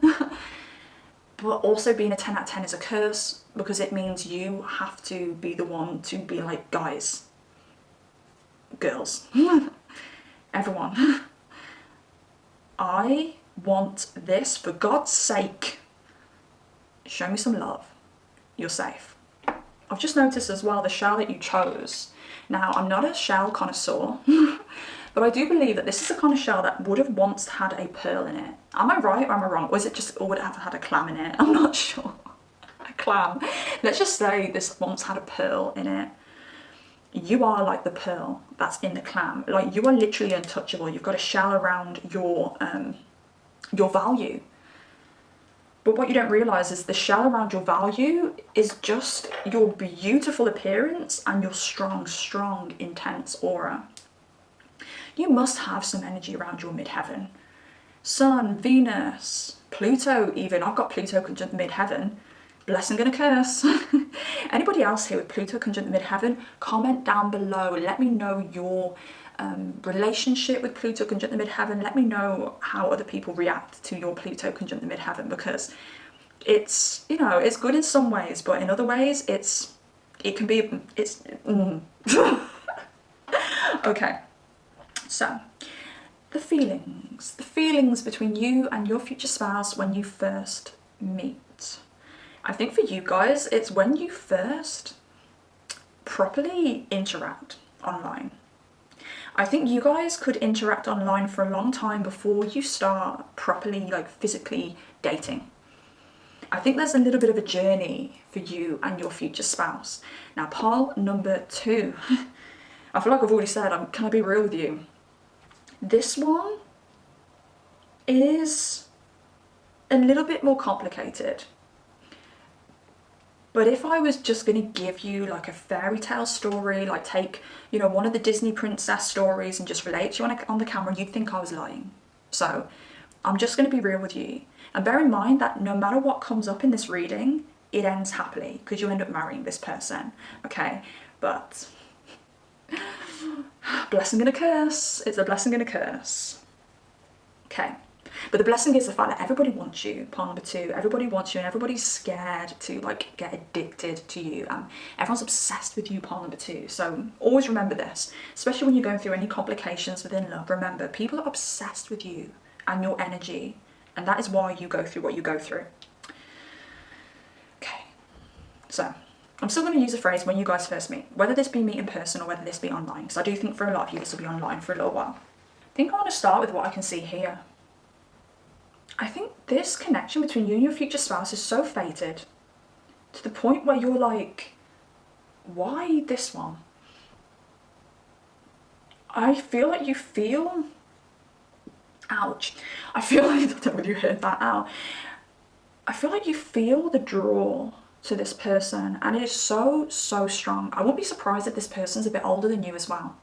But also being a 10 out of 10 is a curse, because it means you have to be the one to be like, guys, girls, everyone, I want this, for God's sake, show me some love, you're safe. I've just noticed as well the shell that you chose. Now, I'm not a shell connoisseur, but I do believe that this is the kind of shell that would have once had a pearl in it. Am I right or am I wrong? Or is it just, or would it have had a clam in it? I'm not sure. A clam. Let's just say this once had a pearl in it. You are like the pearl that's in the clam. Like, you are literally untouchable. You've got a shell around your value. But what you don't realise is the shell around your value is just your beautiful appearance and your strong, intense aura. You must have some energy around your midheaven. Sun, Venus, Pluto even. I've got Pluto conjunct midheaven. Blessing and a curse. Anybody else here with Pluto conjunct midheaven, comment down below. Let me know your relationship with Pluto conjunct the midheaven. Let me know how other people react to your Pluto conjunct the midheaven, because it's, you know, it's good in some ways, but in other ways it can be Okay, so the feelings between you and your future spouse when you first meet. I think for you guys, it's when you first properly interact online. I think you guys could interact online for a long time before you start properly, like, physically dating. I think there's a little bit of a journey for you and your future spouse. Now, pole number 2. I feel like I've already said, can I be real with you? This one is a little bit more complicated. But if I was just going to give you like a fairy tale story, like take, you know, one of the Disney princess stories and just relate to you on the camera, you'd think I was lying. So I'm just going to be real with you. And bear in mind that no matter what comes up in this reading, it ends happily, because you end up marrying this person, okay? But blessing and a curse. It's a blessing and a curse. Okay. But the blessing is the fact that everybody wants you, pole number 2. Everybody wants you, and everybody's scared to, like, get addicted to you. Everyone's obsessed with you, pole number 2. So always remember this, especially when you're going through any complications within love. Remember, people are obsessed with you and your energy, and that is why you go through what you go through. Okay, so I'm still going to use a phrase when you guys first meet, whether this be meet in person or whether this be online, because I do think for a lot of you this will be online for a little while. I think I want to start with what I can see here. I think this connection between you and your future spouse is so fated, to the point where you're like, why this one? I feel like you feel, ouch, I feel like, I don't know whether you heard that out, I feel like you feel the draw to this person, and it is so strong. I won't be surprised if this person's a bit older than you as well.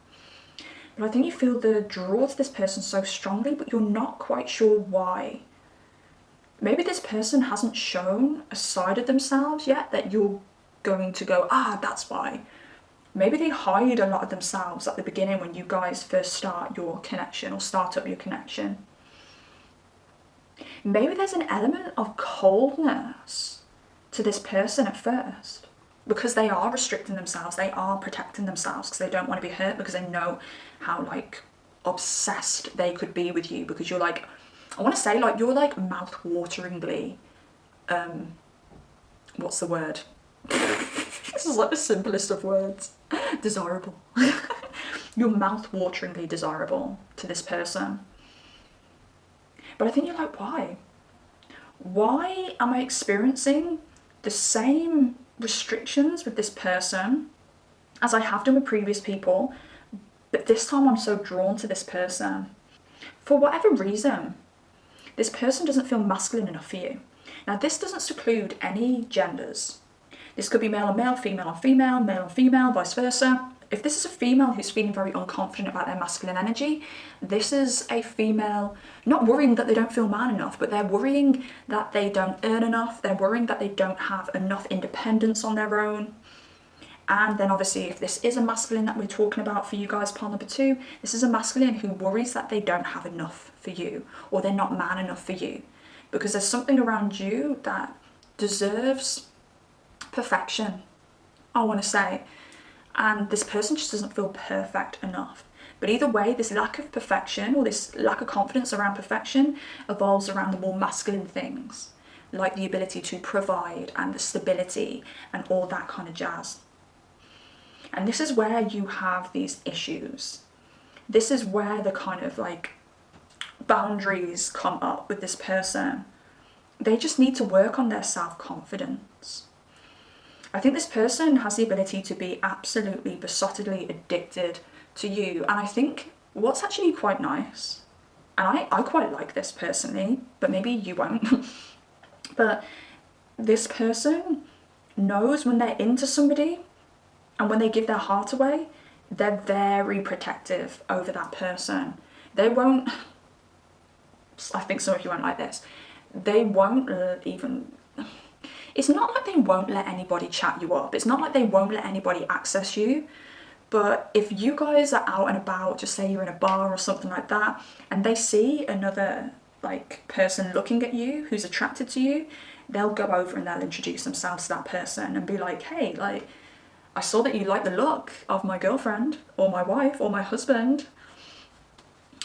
But I think you feel the draw to this person so strongly, but you're not quite sure why. Maybe this person hasn't shown a side of themselves yet that you're going to go, that's why. Maybe they hide a lot of themselves at the beginning when you guys first start your connection or start up your connection. Maybe there's an element of coldness to this person at first, because they are restricting themselves, they are protecting themselves because they don't want to be hurt, because they know how, like, obsessed they could be with you, because you're like, I want to say, like, you're like mouth-wateringly, what's the word? This is like the simplest of words. Desirable. You're mouth-wateringly desirable to this person. But I think you're like, why? Why am I experiencing the same restrictions with this person as I have done with previous people, but this time I'm so drawn to this person? For whatever reason, this person doesn't feel masculine enough for you. Now, this doesn't seclude any genders. This could be male on male, female on female, male on female, vice versa. If this is a female who's feeling very unconfident about their masculine energy, this is a female not worrying that they don't feel man enough, but they're worrying that they don't earn enough, they're worrying that they don't have enough independence on their own. And then obviously if this is a masculine that we're talking about for you guys, pile number 2, this is a masculine who worries that they don't have enough for you, or they're not man enough for you, because there's something around you that deserves perfection, I want to say, and this person just doesn't feel perfect enough. But either way, this lack of perfection, or this lack of confidence around perfection, evolves around the more masculine things, like the ability to provide and the stability and all that kind of jazz. And this is where you have these issues. This is where the kind of like boundaries come up with this person. They just need to work on their self-confidence. I think this person has the ability to be absolutely besottedly addicted to you. And I think what's actually quite nice, and I quite like this personally, but maybe you won't, but this person knows when they're into somebody, and when they give their heart away, they're very protective over that person. They won't, I think some of you won't like this, they won't even, it's not like they won't let anybody chat you up. It's not like they won't let anybody access you. But if you guys are out and about, just say you're in a bar or something like that, and they see another like person looking at you who's attracted to you, they'll go over and they'll introduce themselves to that person and be like, hey, like, I saw that you like the look of my girlfriend or my wife or my husband.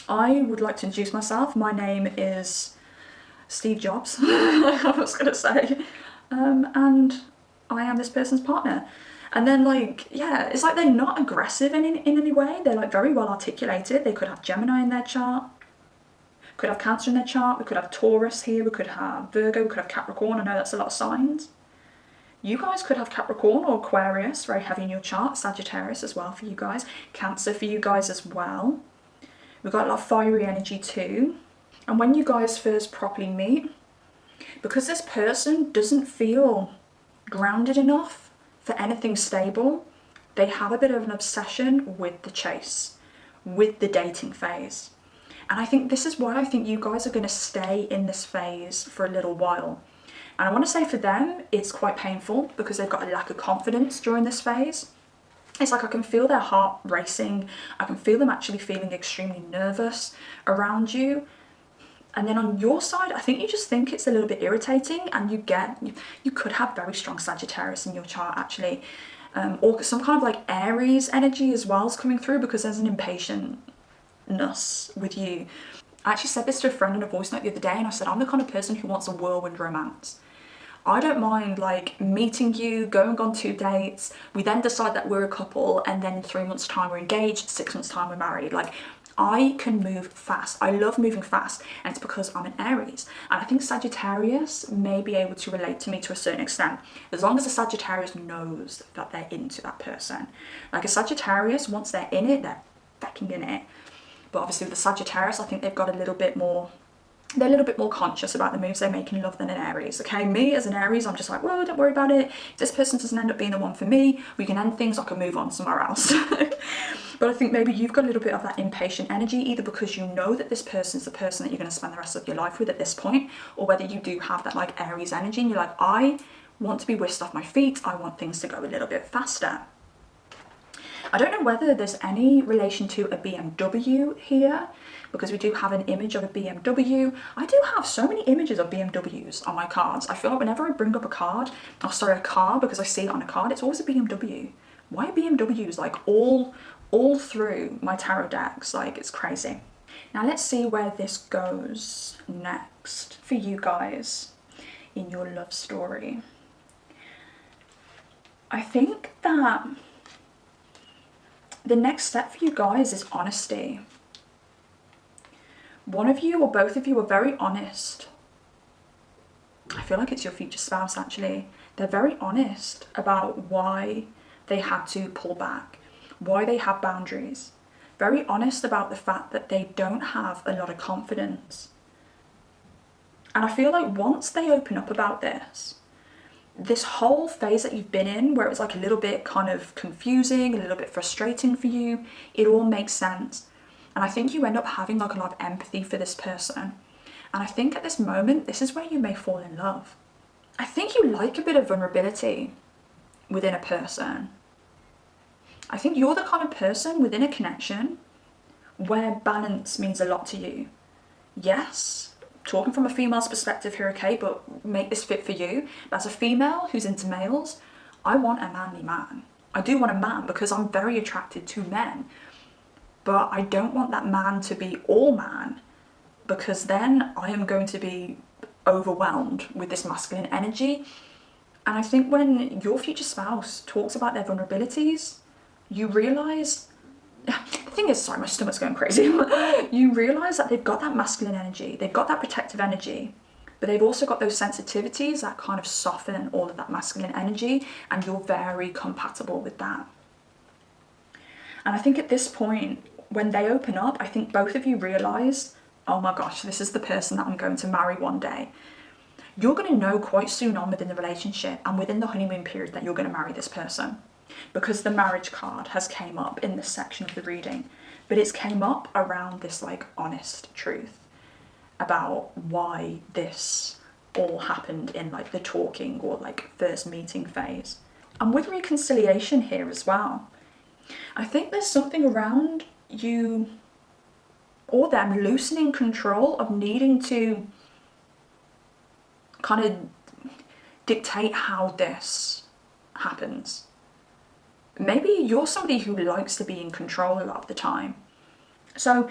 I would like to introduce myself. My name is Steve Jobs, I was going to say, and I am this person's partner. And then like, yeah, it's like they're not aggressive in any way. They're like very well articulated. They could have Gemini in their chart, could have Cancer in their chart, we could have Taurus here, we could have Virgo, we could have Capricorn. I know that's a lot of signs. You guys could have Capricorn or Aquarius very heavy in your chart, Sagittarius as well for you guys, Cancer for you guys as well. We've got a lot of fiery energy too. And when you guys first properly meet, because this person doesn't feel grounded enough for anything stable, they have a bit of an obsession with the chase, with the dating phase. And I think this is why I think you guys are going to stay in this phase for a little while. And I want to say for them, it's quite painful because they've got a lack of confidence during this phase. It's like I can feel their heart racing. I can feel them actually feeling extremely nervous around you. And then on your side, I think you just think it's a little bit irritating, and you could have very strong Sagittarius in your chart actually. Or some kind of like Aries energy as well is coming through, because there's an impatientness with you. I actually said this to a friend in a voice note the other day, and I said, I'm the kind of person who wants a whirlwind romance. I don't mind like meeting you, going on 2 dates, we then decide that we're a couple, and then in 3 months time we're engaged, 6 months time we're married. Like, I can move fast. I love moving fast, and it's because I'm an Aries. And I think Sagittarius may be able to relate to me to a certain extent, as long as a Sagittarius knows that they're into that person. Like a Sagittarius, once they're in it, they're fucking in it. But obviously with the Sagittarius, I think they've got a little bit more, they're a little bit more conscious about the moves they make in love than an Aries. Okay, me as an Aries, I'm just like, well, don't worry about it. If this person doesn't end up being the one for me, we can end things, I can move on somewhere else. But I think maybe you've got a little bit of that impatient energy, either because you know that this person is the person that you're going to spend the rest of your life with at this point, or whether you do have that like Aries energy and you're like, I want to be whisked off my feet, I want things to go a little bit faster. I don't know whether there's any relation to a BMW here, because we do have an image of a BMW. I do have so many images of BMWs on my cards. I feel like whenever I bring up a card, oh sorry, a car, because I see it on a card, it's always a BMW. Why are BMWs like all through my tarot decks? Like, it's crazy. Now let's see where this goes next for you guys in your love story. I think that the next step for you guys is honesty. One of you or both of you are very honest. I feel like it's your future spouse actually. They're very honest about why they had to pull back, why they have boundaries. Very honest about the fact that they don't have a lot of confidence. And I feel like once they open up about this whole phase that you've been in, where it was like a little bit kind of confusing, a little bit frustrating for you, it all makes sense. And I think you end up having like a lot of empathy for this person. And I think at this moment, this is where you may fall in love. I think you like a bit of vulnerability within a person. I think you're the kind of person within a connection where balance means a lot to you. Yes, talking from a female's perspective here, okay, but make this fit for you. But as a female who's into males, I want a manly man. I do want a man because I'm very attracted to men. But I don't want that man to be all man, because then I am going to be overwhelmed with this masculine energy. And I think when your future spouse talks about their vulnerabilities, you realise, the thing is, sorry, my stomach's going crazy. You realise that they've got that masculine energy, they've got that protective energy, but they've also got those sensitivities that kind of soften all of that masculine energy, and you're very compatible with that. And I think at this point, when they open up, I think both of you realise, oh my gosh, this is the person that I'm going to marry one day. You're going to know quite soon on within the relationship and within the honeymoon period that you're going to marry this person, because the marriage card has came up in this section of the reading, but it's came up around this like honest truth about why this all happened in like the talking or like first meeting phase. And with reconciliation here as well, I think there's something around you or them loosening control of needing to kind of dictate how this happens. Maybe you're somebody who likes to be in control a lot of the time. So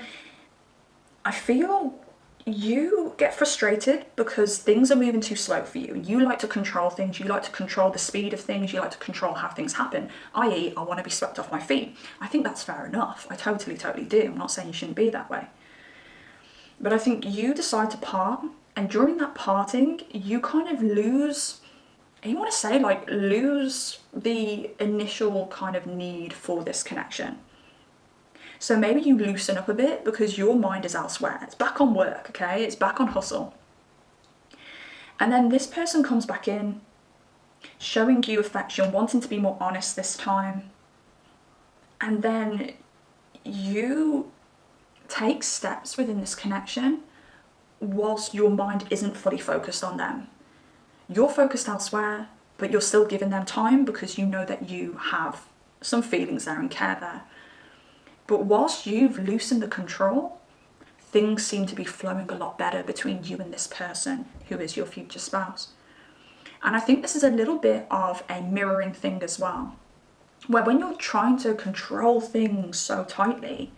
I feel you get frustrated because things are moving too slow for you. You like to control things, you like to control the speed of things, you like to control how things happen, i.e. I want to be swept off my feet. I think that's fair enough. I totally do. I'm not saying you shouldn't be that way. But I think you decide to part, and during that parting, you kind of lose, you want to say like lose the initial kind of need for this connection. So maybe you loosen up a bit because your mind is elsewhere. It's back on work, okay? It's back on hustle. And then this person comes back in, showing you affection, wanting to be more honest this time. And then you take steps within this connection whilst your mind isn't fully focused on them. You're focused elsewhere, but you're still giving them time because you know that you have some feelings there and care there. But whilst you've loosened the control, things seem to be flowing a lot better between you and this person who is your future spouse. And I think this is a little bit of a mirroring thing as well, where when you're trying to control things so tightly,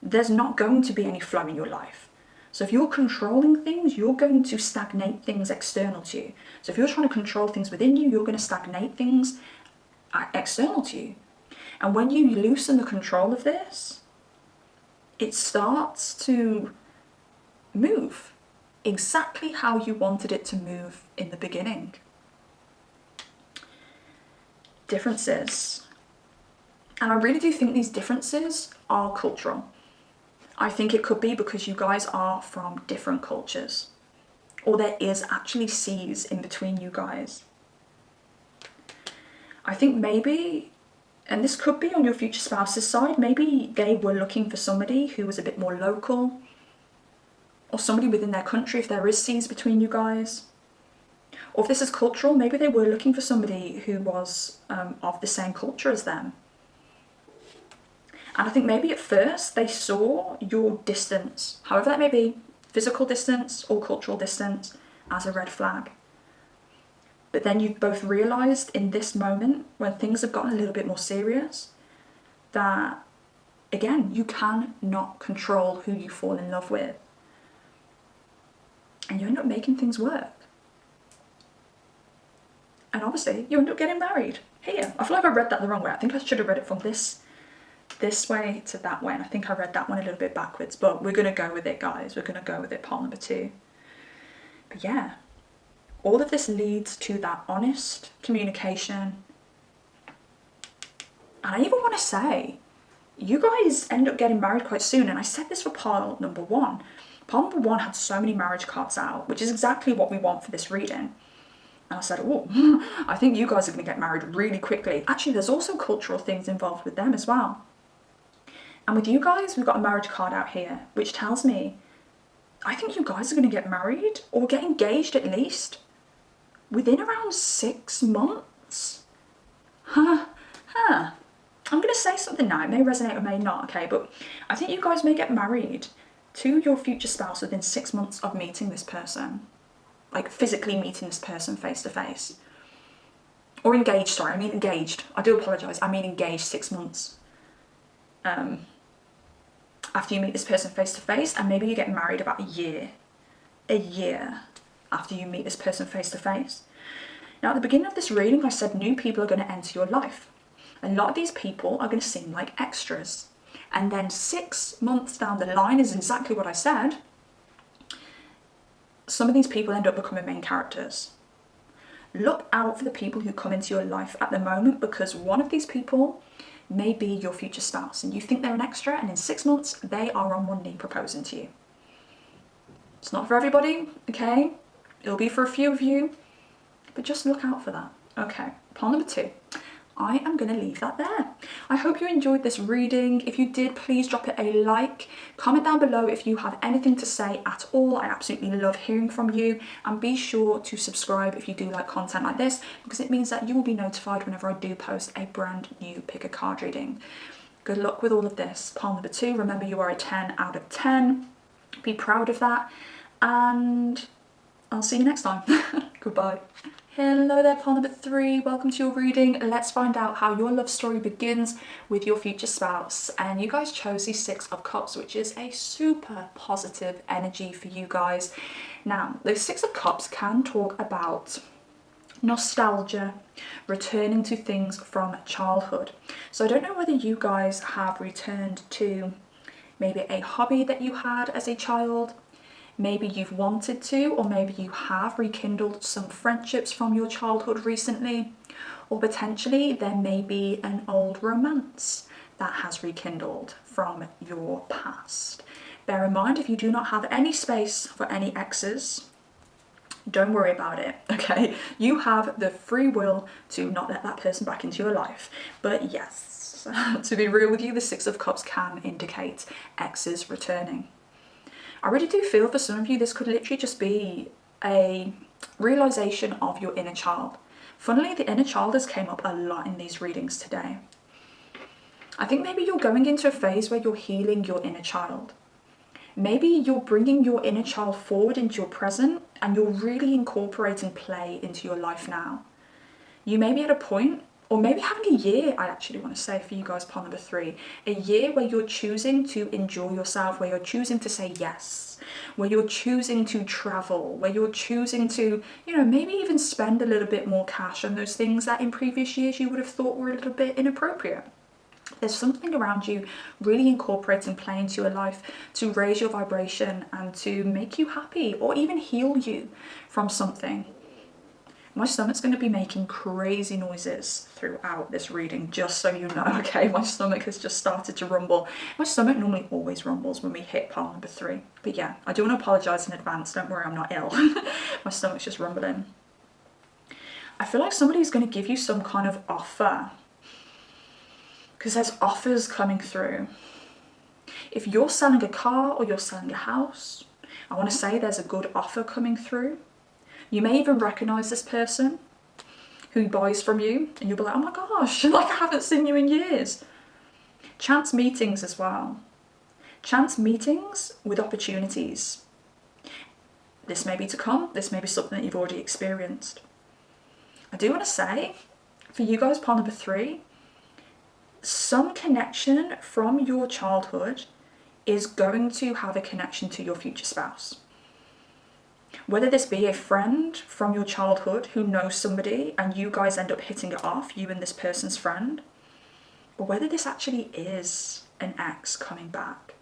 there's not going to be any flow in your life. So if you're controlling things, you're going to stagnate things external to you. So if you're trying to control things within you, you're going to stagnate things external to you. And when you loosen the control of this, it starts to move exactly how you wanted it to move in the beginning. Differences. And I really do think these differences are cultural. I think it could be because you guys are from different cultures, or there is actually seas in between you guys. I think maybe, and this could be on your future spouse's side, maybe they were looking for somebody who was a bit more local, or somebody within their country if there is seas between you guys. Or if this is cultural, maybe they were looking for somebody who was of the same culture as them. And I think maybe at first they saw your distance, however that may be, physical distance or cultural distance, as a red flag. But then you've both realised in this moment, when things have gotten a little bit more serious, that, again, you cannot control who you fall in love with. And you end up making things work. And obviously, you end up getting married. Here, I feel like I read that the wrong way. I think I should have read it from this way to that way, and I think I read that one a little bit backwards, but we're going to go with it, guys. We're going to go with it, part number 2. But yeah, all of this leads to that honest communication. And I even want to say, you guys end up getting married quite soon, and I said this for pile number 1. Pile number 1 had so many marriage cards out, which is exactly what we want for this reading. And I said, oh, I think you guys are going to get married really quickly. Actually, there's also cultural things involved with them as well. And with you guys, we've got a marriage card out here, which tells me, I think you guys are going to get married, or get engaged at least, within around 6 months. I I'm going to say something now, it may resonate or may not, okay, but I think you guys may get married to your future spouse within 6 months of meeting this person. Like physically meeting this person face to face. Or engaged, sorry, I mean engaged. I do apologise, I mean engaged 6 months. After you meet this person face to face, and maybe you get married about a year after you meet this person face to face. Now at the beginning of this reading I said new people are going to enter your life. A lot of these people are going to seem like extras. And then 6 months down the line is exactly what I said. Some of these people end up becoming main characters. Look out for the people who come into your life at the moment, because one of these people may be your future spouse and you think they're an extra, and in 6 months they are on one knee proposing to you. It's not for everybody, okay? It'll be for a few of you, but just look out for that. Okay, pile number 2. I am going to leave that there. I hope you enjoyed this reading. If you did, please drop it a like. Comment down below if you have anything to say at all. I absolutely love hearing from you. And be sure to subscribe if you do like content like this, because it means that you will be notified whenever I do post a brand new pick a card reading. Good luck with all of this. Pile number 2, remember you are a 10 out of 10. Be proud of that. And I'll see you next time. Goodbye. Hello there, pile number 3, welcome to your reading. Let's find out how your love story begins with your future spouse. And you guys chose the 6 of Cups, which is a super positive energy for you guys. Now, the 6 of Cups can talk about nostalgia, returning to things from childhood. So I don't know whether you guys have returned to maybe a hobby that you had as a child. Maybe you've wanted to, or maybe you have rekindled some friendships from your childhood recently, or potentially there may be an old romance that has rekindled from your past. Bear in mind, if you do not have any space for any exes, don't worry about it, okay? You have the free will to not let that person back into your life. But yes, to be real with you, the 6 of Cups can indicate exes returning. I really do feel for some of you this could literally just be a realisation of your inner child. Funnily, the inner child has came up a lot in these readings today. I think maybe you're going into a phase where you're healing your inner child. Maybe you're bringing your inner child forward into your present and you're really incorporating play into your life now. You may be at a point, or maybe having a year, I actually want to say for you guys, pile number 3, a year where you're choosing to enjoy yourself, where you're choosing to say yes, where you're choosing to travel, where you're choosing to, you know, maybe even spend a little bit more cash on those things that in previous years you would have thought were a little bit inappropriate. There's something around you really incorporating play into your life to raise your vibration and to make you happy, or even heal you from something. My stomach's going to be making crazy noises throughout this reading, just so you know, okay? My stomach has just started to rumble. My stomach normally always rumbles when we hit pile number 3. But yeah, I do want to apologise in advance. Don't worry, I'm not ill. My stomach's just rumbling. I feel like somebody's going to give you some kind of offer, because there's offers coming through. If you're selling a car or you're selling a house, I want to say there's a good offer coming through. You may even recognise this person who buys from you and you'll be like, oh my gosh, like I haven't seen you in years. Chance meetings as well. Chance meetings with opportunities. This may be to come, this may be something that you've already experienced. I do want to say, for you guys, pile number 3, some connection from your childhood is going to have a connection to your future spouse. Whether this be a friend from your childhood who knows somebody and you guys end up hitting it off, you and this person's friend, or whether this actually is an ex coming back.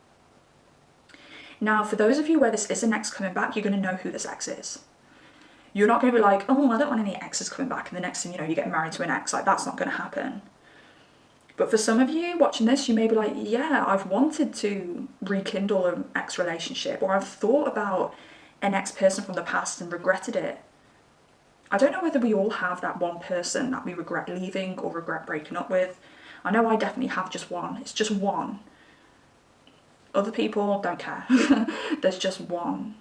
Now, for those of you where this is an ex coming back, you're going to know who this ex is. You're not going to be like, oh, I don't want any exes coming back, and the next thing you know, you get married to an ex. Like, that's not going to happen. But for some of you watching this, you may be like, yeah, I've wanted to rekindle an ex relationship, or I've thought about an ex-person from the past and regretted it. I don't know whether we all have that one person that we regret leaving or regret breaking up with. I know I definitely have just one. It's just one. Other people don't care. There's just one.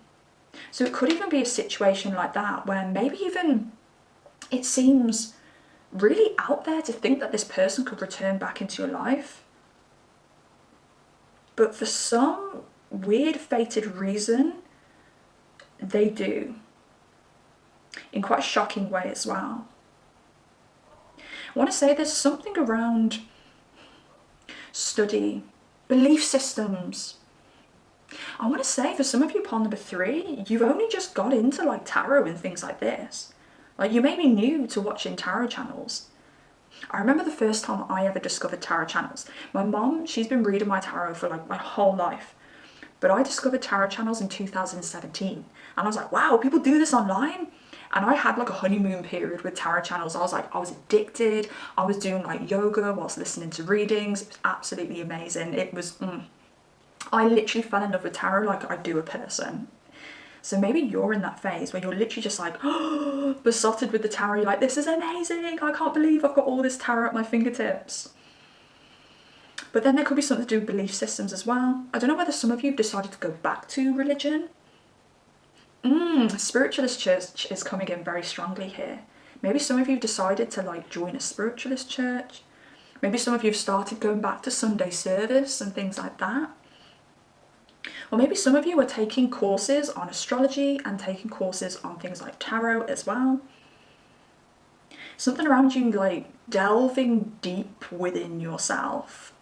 So it could even be a situation like that where maybe even it seems really out there to think that this person could return back into your life. But for some weird fated reason, they do. In quite a shocking way as well. I want to say there's something around study, belief systems. I want to say for some of you, pawn number 3, you've only just got into like tarot and things like this. Like you may be new to watching tarot channels. I remember the first time I ever discovered tarot channels. My mom, she's been reading my tarot for like my whole life. But I discovered tarot channels in 2017. And I was like, wow, people do this online? And I had like a honeymoon period with tarot channels. I was addicted. I was doing like yoga whilst listening to readings. It was absolutely amazing. It was, I literally fell in love with tarot like I do a person. So maybe you're in that phase where you're literally just like, oh, besotted with the tarot. You're like, this is amazing. I can't believe I've got all this tarot at my fingertips. But then there could be something to do with belief systems as well. I don't know whether some of you have decided to go back to religion. Spiritualist church is coming in very strongly here. Maybe some of you have decided to like join a spiritualist church. Maybe some of you have started going back to Sunday service and things like that. Or maybe some of you are taking courses on astrology and taking courses on things like tarot as well. Something around you like delving deep within yourself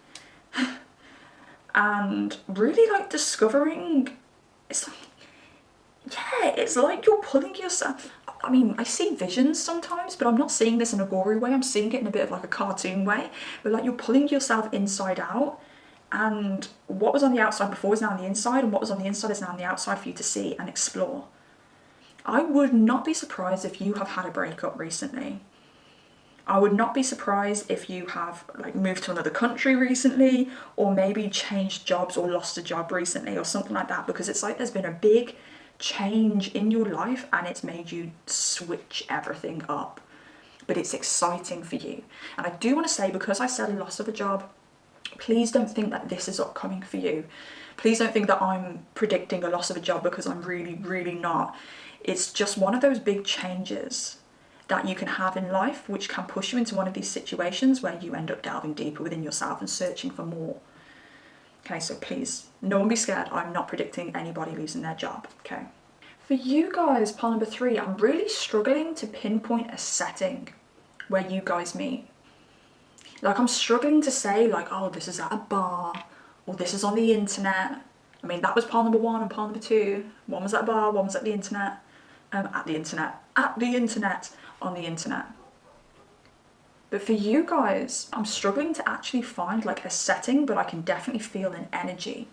and really like discovering, it's like you're pulling yourself. I mean, I see visions sometimes, but I'm not seeing this in a gory way. I'm seeing it in a bit of like a cartoon way, but like you're pulling yourself inside out. And what was on the outside before is now on the inside, and what was on the inside is now on the outside for you to see and explore. I would not be surprised if you have had a breakup recently. I would not be surprised if you have like moved to another country recently, or maybe changed jobs or lost a job recently or something like that, because it's like there's been a big change in your life and it's made you switch everything up. But it's exciting for you. And I do want to say, because I said loss of a job, please don't think that this is upcoming for you. Please don't think that I'm predicting a loss of a job, because I'm really, really not. It's just one of those big changes that you can have in life, which can push you into one of these situations where you end up delving deeper within yourself and searching for more. Okay, so please, no one be scared. I'm not predicting anybody losing their job, okay? For you guys, pile number 3, I'm really struggling to pinpoint a setting where you guys meet. Like, I'm struggling to say, like, oh, this is at a bar, or this is on the internet. I mean, that was pile number 1 and pile number 2. One was at a bar, one was at the internet. At the internet, on the internet. But for you guys, I'm struggling to actually find, like, a setting, but I can definitely feel an energy.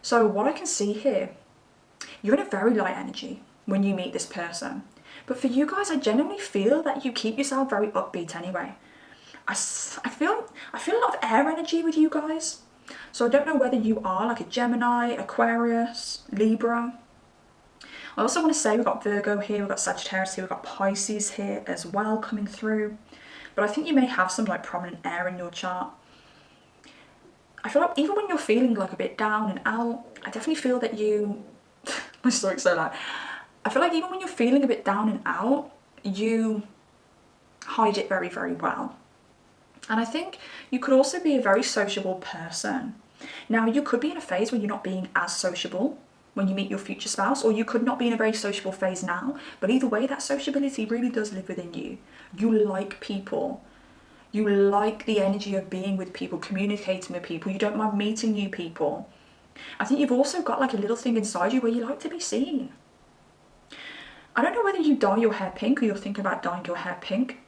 So what I can see here, you're in a very light energy when you meet this person. But for you guys, I genuinely feel that you keep yourself very upbeat anyway. I feel a lot of air energy with you guys. So I don't know whether you are like a Gemini, Aquarius, Libra. I also want to say we've got Virgo here, we've got Sagittarius here, we've got Pisces here as well coming through. But I think you may have some like prominent air in your chart. I feel like even when you're feeling like a bit down and out, I definitely feel that you, my stomach's so loud. I feel like even when you're feeling a bit down and out, you hide it very, very well. And I think you could also be a very sociable person. Now, you could be in a phase where you're not being as sociable when you meet your future spouse, or you could not be in a very sociable phase now, but either way, that sociability really does live within you. You like people. You like the energy of being with people, communicating with people. You don't mind meeting new people. I think you've also got like a little thing inside you where you like to be seen. I don't know whether you dye your hair pink or you're thinking about dyeing your hair pink,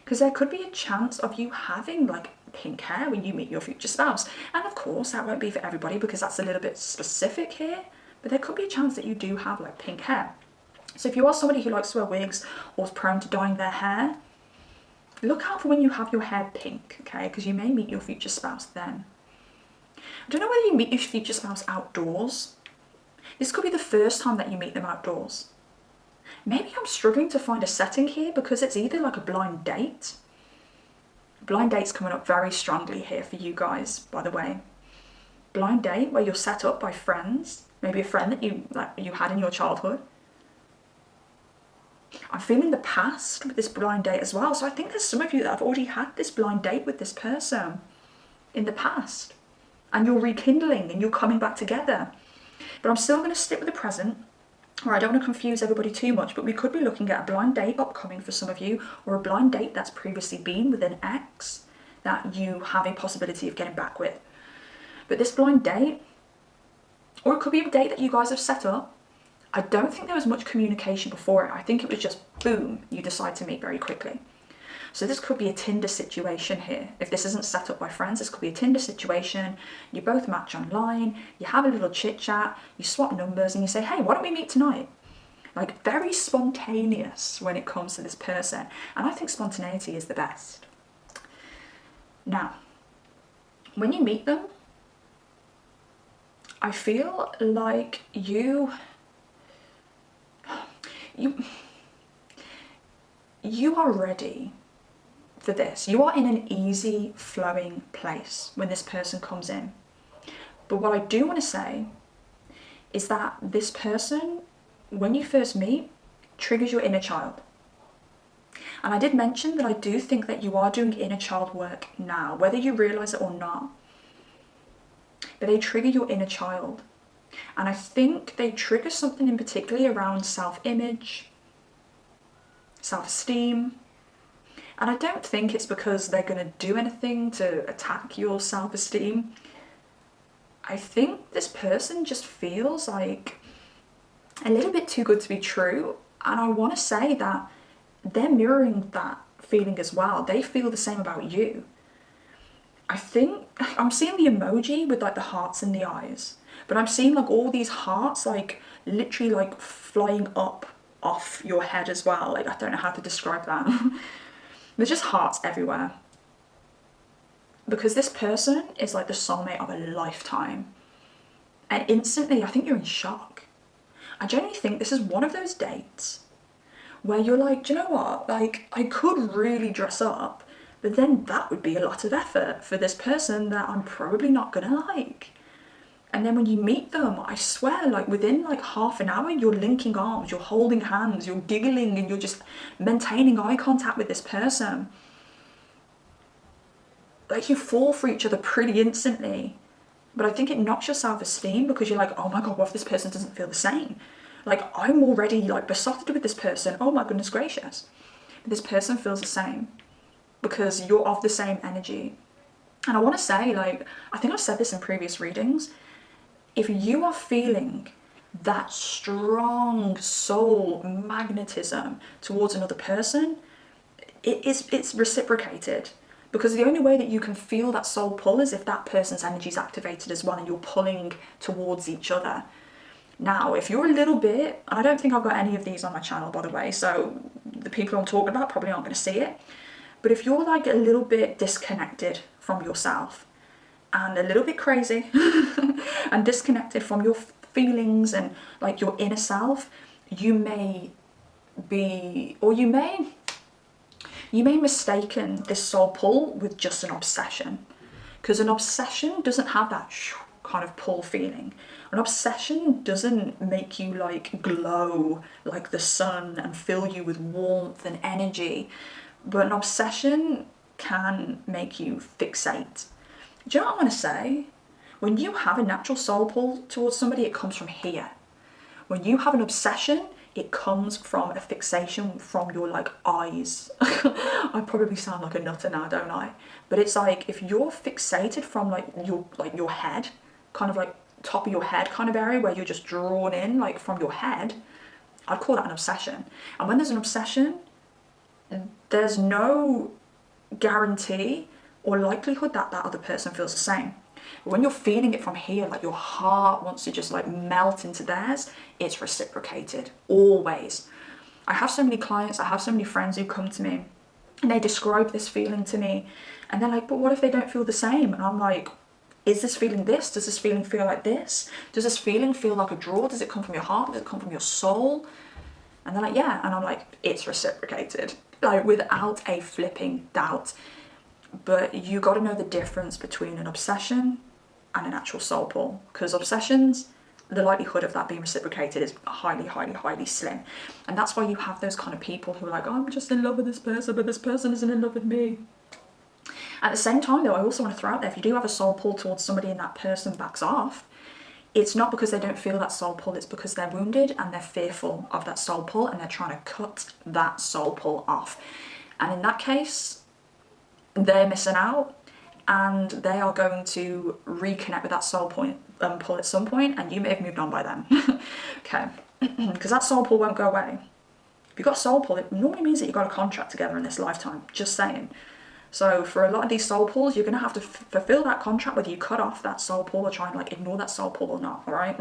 because there could be a chance of you having like pink hair when you meet your future spouse. And of course, that won't be for everybody because that's a little bit specific here, but there could be a chance that you do have like pink hair. So if you are somebody who likes to wear wigs or is prone to dyeing their hair, look out for when you have your hair pink, okay? Because you may meet your future spouse then. I don't know whether you meet your future spouse outdoors. This could be the first time that you meet them outdoors. Maybe I'm struggling to find a setting here because it's either like a blind date. Blind date's coming up very strongly here for you guys, by the way. Blind date where you're set up by friends, maybe a friend that you had in your childhood. I'm feeling the past with this blind date as well. So I think there's some of you that have already had this blind date with this person in the past, and you're rekindling and you're coming back together. But I'm still going to stick with the present, or I don't want to confuse everybody too much, but we could be looking at a blind date upcoming for some of you, or a blind date that's previously been with an ex that you have a possibility of getting back with. But this blind date, or it could be a date that you guys have set up, I don't think there was much communication before it. I think it was just boom, you decide to meet very quickly. So this could be a Tinder situation here. If this isn't set up by friends, this could be a Tinder situation. You both match online, you have a little chit chat, you swap numbers and you say, hey, why don't we meet tonight? Like, very spontaneous when it comes to this person. And I think spontaneity is the best. Now, when you meet them, I feel like you are ready for this. You are in an easy flowing place when this person comes in. But what I do want to say is that this person, when you first meet, triggers your inner child. And I did mention that I do think that you are doing inner child work now, whether you realise it or not. But they trigger your inner child. And I think they trigger something in particular around self-image, self-esteem. And I don't think it's because they're going to do anything to attack your self-esteem. I think this person just feels like a little bit too good to be true. And I want to say that they're mirroring that feeling as well. They feel the same about you. I think I'm seeing the emoji with like the hearts in the eyes, but I'm seeing like all these hearts like literally like flying up off your head as well. Like, I don't know how to describe that. There's just hearts everywhere. Because this person is like the soulmate of a lifetime. And instantly, I think you're in shock. I genuinely think this is one of those dates where you're like, do you know what? Like, I could really dress up, but then that would be a lot of effort for this person that I'm probably not gonna like. And then when you meet them, I swear, like within like half an hour, you're linking arms, you're holding hands, you're giggling, and you're just maintaining eye contact with this person. Like, you fall for each other pretty instantly. But I think it knocks your self-esteem because you're like, oh my God, what if this person doesn't feel the same? Like, I'm already like besotted with this person. Oh my goodness gracious. But this person feels the same because you're of the same energy. And I want to say, like, I think I've said this in previous readings. If you are feeling that strong soul magnetism towards another person, it's reciprocated. Because the only way that you can feel that soul pull is if that person's energy is activated as well and you're pulling towards each other. Now, if you're a little bit, and I don't think I've got any of these on my channel, by the way, so the people I'm talking about probably aren't going to see it. But if you're like a little bit disconnected from yourself and a little bit crazy and disconnected from your feelings and like your inner self, you may be, or you may mistaken this soul pull with just an obsession. Because an obsession doesn't have that kind of pull feeling. An obsession doesn't make you like glow like the sun and fill you with warmth and energy. But an obsession can make you fixate. Do you know what I want to say? When you have a natural soul pull towards somebody, it comes from here. When you have an obsession, it comes from a fixation from your like eyes. I probably sound like a nutter now, don't I? But it's like if you're fixated from like your head, kind of like top of your head kind of area where you're just drawn in like from your head, I'd call that an obsession. And when there's an obsession, there's no guarantee or likelihood that that other person feels the same. But when you're feeling it from here, like your heart wants to just like melt into theirs, it's reciprocated, always. I have so many clients, I have so many friends who come to me and they describe this feeling to me and they're like, but what if they don't feel the same? And I'm like, is this feeling this? Does this feeling feel like this? Does this feeling feel like a draw? Does it come from your heart? Does it come from your soul? And they're like, yeah. And I'm like, it's reciprocated, like without a flipping doubt. But you got to know the difference between an obsession and an actual soul pull, because obsessions, the likelihood of that being reciprocated is highly, highly, highly slim. And that's why you have those kind of people who are like, oh, I'm just in love with this person, but this person isn't in love with me. At the same time, though, I also want to throw out there, if you do have a soul pull towards somebody and that person backs off, it's not because they don't feel that soul pull, it's because they're wounded and they're fearful of that soul pull and they're trying to cut that soul pull off. And in that case, they're missing out and they are going to reconnect with that soul pull at some point, and you may have moved on by then. Okay, because that soul pull won't go away. If you've got a soul pull, it normally means that you've got a contract together in this lifetime, just saying. So for a lot of these soul pulls, you're going to have to fulfill that contract, whether you cut off that soul pull or try and like ignore that soul pull or not, all right?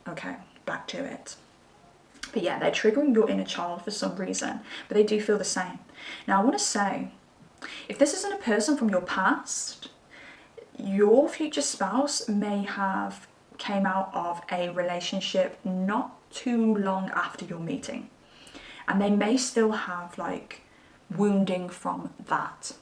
Okay, back to it. But yeah, they're triggering your inner child for some reason, but they do feel the same. Now I want to say, if this isn't a person from your past, your future spouse may have came out of a relationship not too long after your meeting, and they may still have like wounding from that.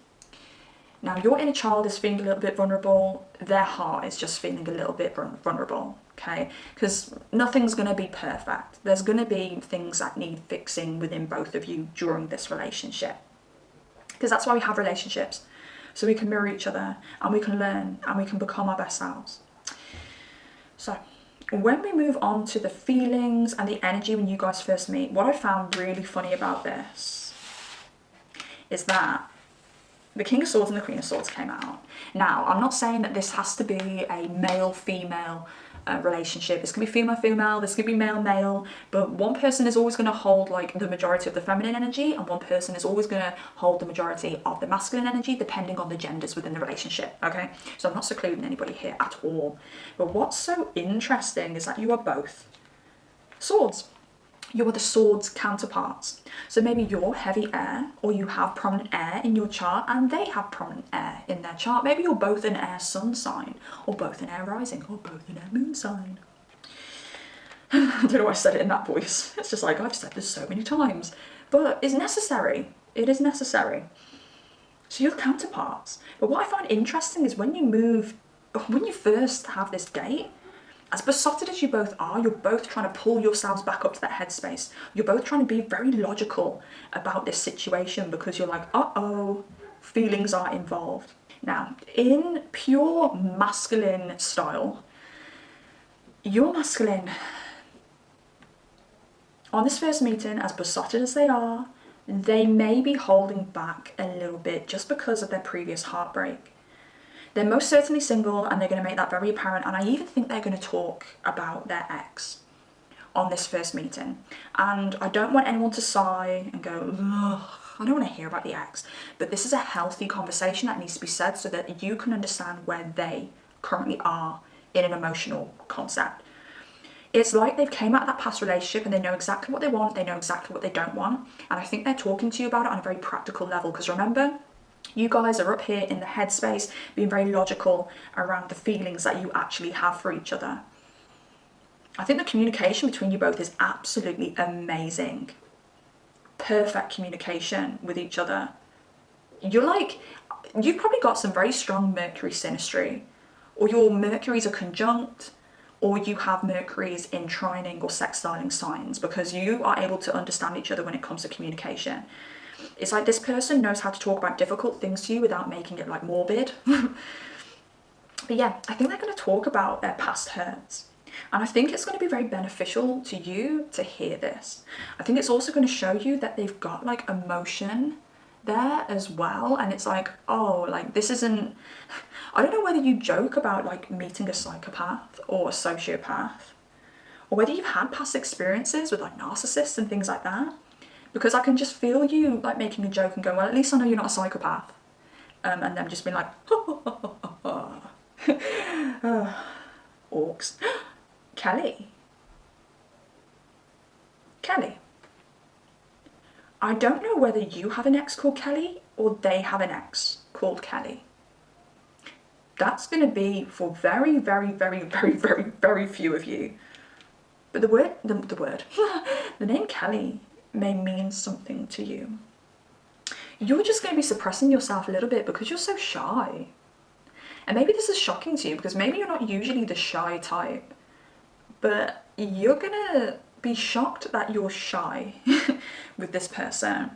Now your inner child is feeling a little bit vulnerable, their heart is just feeling a little bit vulnerable, okay? Because nothing's going to be perfect. There's going to be things that need fixing within both of you during this relationship, because that's why we have relationships, so we can mirror each other and we can learn and we can become our best selves. So when we move on to the feelings and the energy when you guys first meet, what I found really funny about this is that the King of Swords and the Queen of Swords came out. Now, I'm not saying that this has to be a male-female relationship. This can be female-female, this can be male-male, but one person is always going to hold like the majority of the feminine energy, and one person is always going to hold the majority of the masculine energy, depending on the genders within the relationship, okay? So I'm not secluding anybody here at all. But what's so interesting is that you are both swords. You are the swords counterparts. So maybe you're heavy air, or you have prominent air in your chart and they have prominent air in their chart. Maybe you're both an air sun sign, or both an air rising, or both an air moon sign. I don't know why I said it in that voice. It's just like, I've said this so many times, but it's necessary. It is necessary. So you're the counterparts. But what I find interesting is when you first have this date, as besotted as you both are, you're both trying to pull yourselves back up to that headspace. You're both trying to be very logical about this situation, because you're like, uh-oh, feelings are involved. Now, in pure masculine style, you're masculine. On this first meeting, as besotted as they are, they may be holding back a little bit just because of their previous heartbreak. They're most certainly single, and they're going to make that very apparent, and I even think they're going to talk about their ex on this first meeting. And I don't want anyone to sigh and go, ugh, I don't want to hear about the ex, but this is a healthy conversation that needs to be said so that you can understand where they currently are in an emotional concept. It's like they've came out of that past relationship and they know exactly what they want, they know exactly what they don't want, and I think they're talking to you about it on a very practical level, because remember, you guys are up here in the headspace being very logical around the feelings that you actually have for each other. I think the communication between you both is absolutely amazing. Perfect communication with each other. You've probably got some very strong Mercury synastry, or your Mercuries are conjunct, or you have Mercuries in trining or sextiling signs, because you are able to understand each other when it comes to communication. It's like this person knows how to talk about difficult things to you without making it like morbid. But yeah, I think they're going to talk about their past hurts. And I think it's going to be very beneficial to you to hear this. I think it's also going to show you that they've got like emotion there as well. And it's like, oh, like this isn't, I don't know whether you joke about like meeting a psychopath or a sociopath, or whether you've had past experiences with like narcissists and things like that. Because I can just feel you like making a joke and going, well, at least I know you're not a psychopath. And them just being like, orcs. Kelly. I don't know whether you have an ex called Kelly or they have an ex called Kelly. That's going to be for very, very, very, very, very, very few of you. But the name Kelly may mean something to you. You're just going to be suppressing yourself a little bit because you're so shy. And maybe this is shocking to you because maybe you're not usually the shy type. but you're gonna be shocked that you're shy with this person.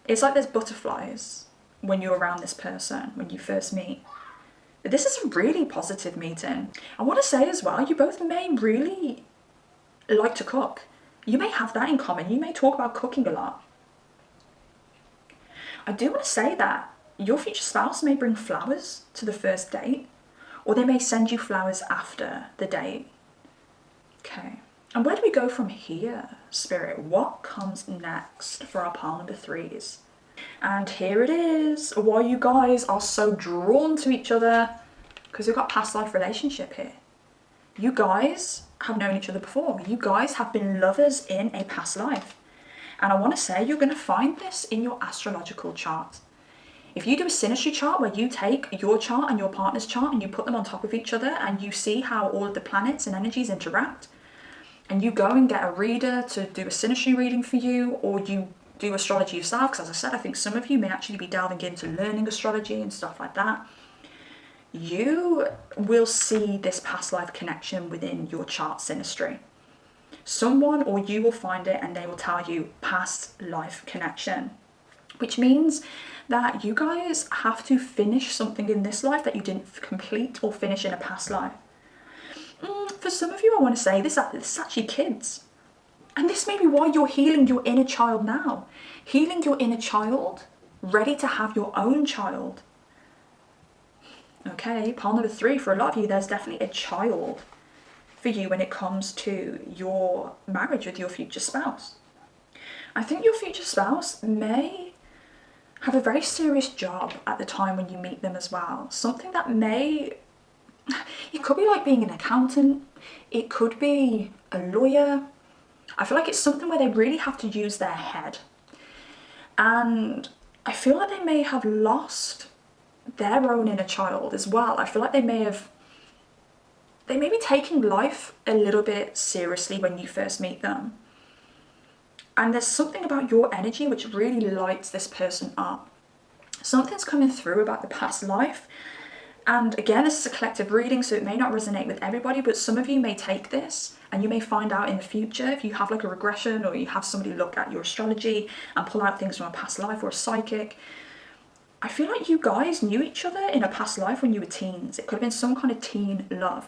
It's like there's butterflies when you're around this person when you first meet. This is a really positive meeting. I want to say as well, you both may really like to cook. You may have that in common. You may talk about cooking a lot. I do want to say that your future spouse may bring flowers to the first date, or they may send you flowers after the date. Okay. And where do we go from here, Spirit? What comes next for our pile number 3s? And here it is. Why you guys are so drawn to each other, because we've got past life relationship here. You guys have known each other before. You guys have been lovers in a past life. And I want to say you're going to find this in your astrological chart. If you do a synastry chart where you take your chart and your partner's chart and you put them on top of each other and you see how all of the planets and energies interact, and you go and get a reader to do a synastry reading for you, or you do astrology yourself, because as I said, I think some of you may actually be delving into learning astrology and stuff like that, you will see this past life connection within your chart synastry. Someone or you will find it and they will tell you past life connection, which means that you guys have to finish something in this life that you didn't complete or finish in a past life. For some of you, I want to say this is actually kids. And this may be why you're healing your inner child now. Healing your inner child, ready to have your own child. Okay, pile number 3, for a lot of you, there's definitely a child for you when it comes to your marriage with your future spouse. I think your future spouse may have a very serious job at the time when you meet them as well. Something that it could be like being an accountant, it could be a lawyer. I feel like it's something where they really have to use their head. And I feel like they may have lost their own inner child as well. I feel like they may be taking life a little bit seriously when you first meet them. And there's something about your energy which really lights this person up. Something's coming through about the past life. And again, this is a collective reading, so it may not resonate with everybody, but some of you may take this and you may find out in the future, if you have like a regression or you have somebody look at your astrology and pull out things from a past life or a psychic. I feel like you guys knew each other in a past life when you were teens. It could have been some kind of teen love.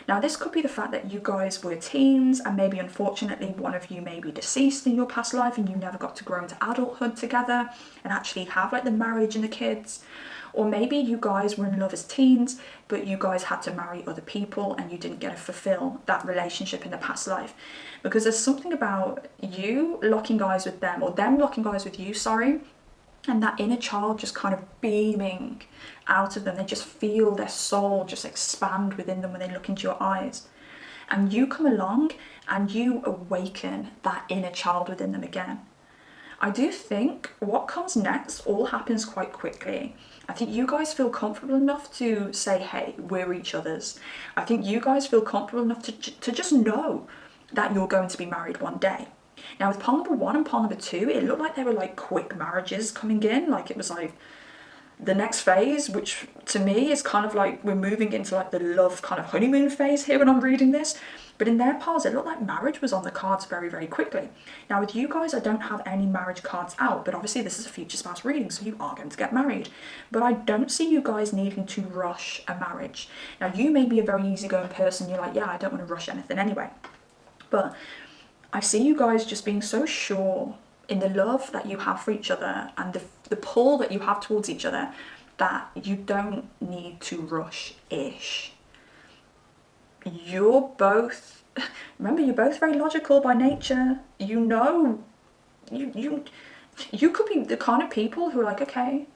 Now, this could be the fact that you guys were teens and maybe unfortunately one of you may be deceased in your past life and you never got to grow into adulthood together and actually have like the marriage and the kids. Or maybe you guys were in love as teens, but you guys had to marry other people and you didn't get to fulfill that relationship in the past life. Because there's something about you locking eyes with them, or them locking eyes with you, sorry, and that inner child just kind of beaming out of them. They just feel their soul just expand within them when they look into your eyes. And you come along and you awaken that inner child within them again. I do think what comes next all happens quite quickly. I think you guys feel comfortable enough to say, hey, we're each other's. I think you guys feel comfortable enough to just know that you're going to be married one day. Now with pile number 1 and pile number 2, it looked like they were like quick marriages coming in. Like it was like the next phase, which to me is kind of like we're moving into like the love kind of honeymoon phase here when I'm reading this. But in their piles, it looked like marriage was on the cards very, very quickly. Now with you guys, I don't have any marriage cards out, but obviously this is a future spouse reading, so you are going to get married. But I don't see you guys needing to rush a marriage. Now you may be a very easygoing person, you're like, yeah, I don't want to rush anything anyway. But I see you guys just being so sure in the love that you have for each other and the pull that you have towards each other that you don't need to rush-ish. You're both, remember, you're both very logical by nature. You know, you could be the kind of people who are like, okay,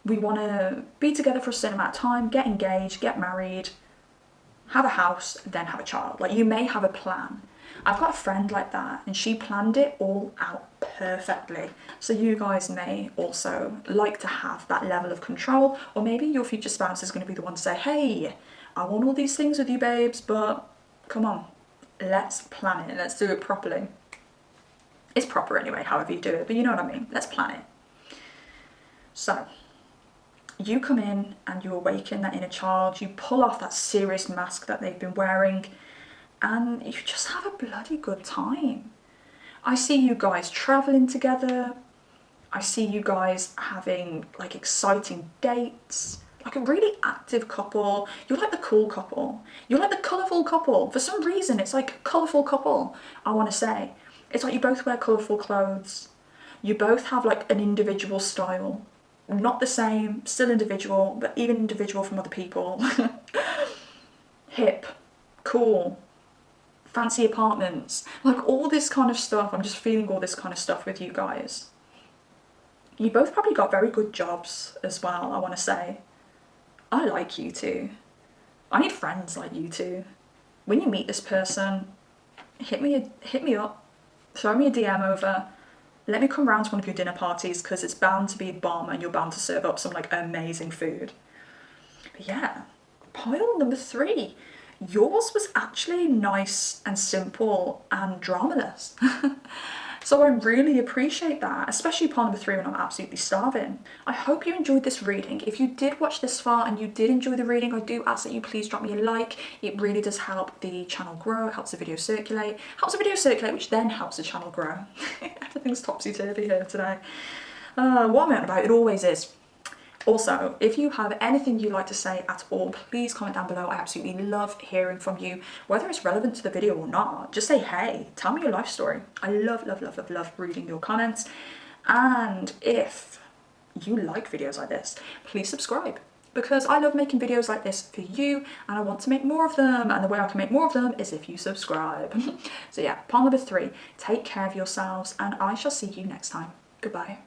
we want to be together for a certain amount of time, get engaged, get married, have a house, then have a child. Like you may have a plan. I've got a friend like that and she planned it all out perfectly. So you guys may also like to have that level of control, or maybe your future spouse is going to be the one to say, hey, I want all these things with you babes, but come on, let's plan it, let's do it properly. It's proper anyway, however you do it, but you know what I mean, let's plan it. So you come in and you awaken that inner child, you pull off that serious mask that they've been wearing, and you just have a bloody good time. I see you guys traveling together. I see you guys having like exciting dates, like a really active couple. You're like the cool couple. You're like the colourful couple. For some reason, it's like a colourful couple, I want to say. It's like you both wear colourful clothes. You both have like an individual style. Not the same, still individual, but even individual from other people. Hip, cool, fancy apartments, like all this kind of stuff. I'm just feeling all this kind of stuff with you guys. You both probably got very good jobs as well, I want to say. I like you two. I need friends like you two. When you meet this person, hit me up, throw me a DM over, let me come round to one of your dinner parties, because it's bound to be a bomb and you're bound to serve up some like amazing food. But yeah, pile number 3. Yours was actually nice and simple and dramaless. So I really appreciate that, especially pile number 3 when I'm absolutely starving. I hope you enjoyed this reading. If you did watch this far and you did enjoy the reading, I do ask that you please drop me a like. It really does help the channel grow, it helps the video circulate, which then helps the channel grow. Everything's topsy-turvy here today. What I'm on about, it always is. Also, if you have anything you'd like to say at all, please comment down below. I absolutely love hearing from you, whether it's relevant to the video or not. Just say hey, tell me your life story. I love reading your comments. And if you like videos like this, please subscribe, because I love making videos like this for you and I want to make more of them, and the way I can make more of them is if you subscribe. So yeah, pile number 3, take care of yourselves and I shall see you next time. Goodbye.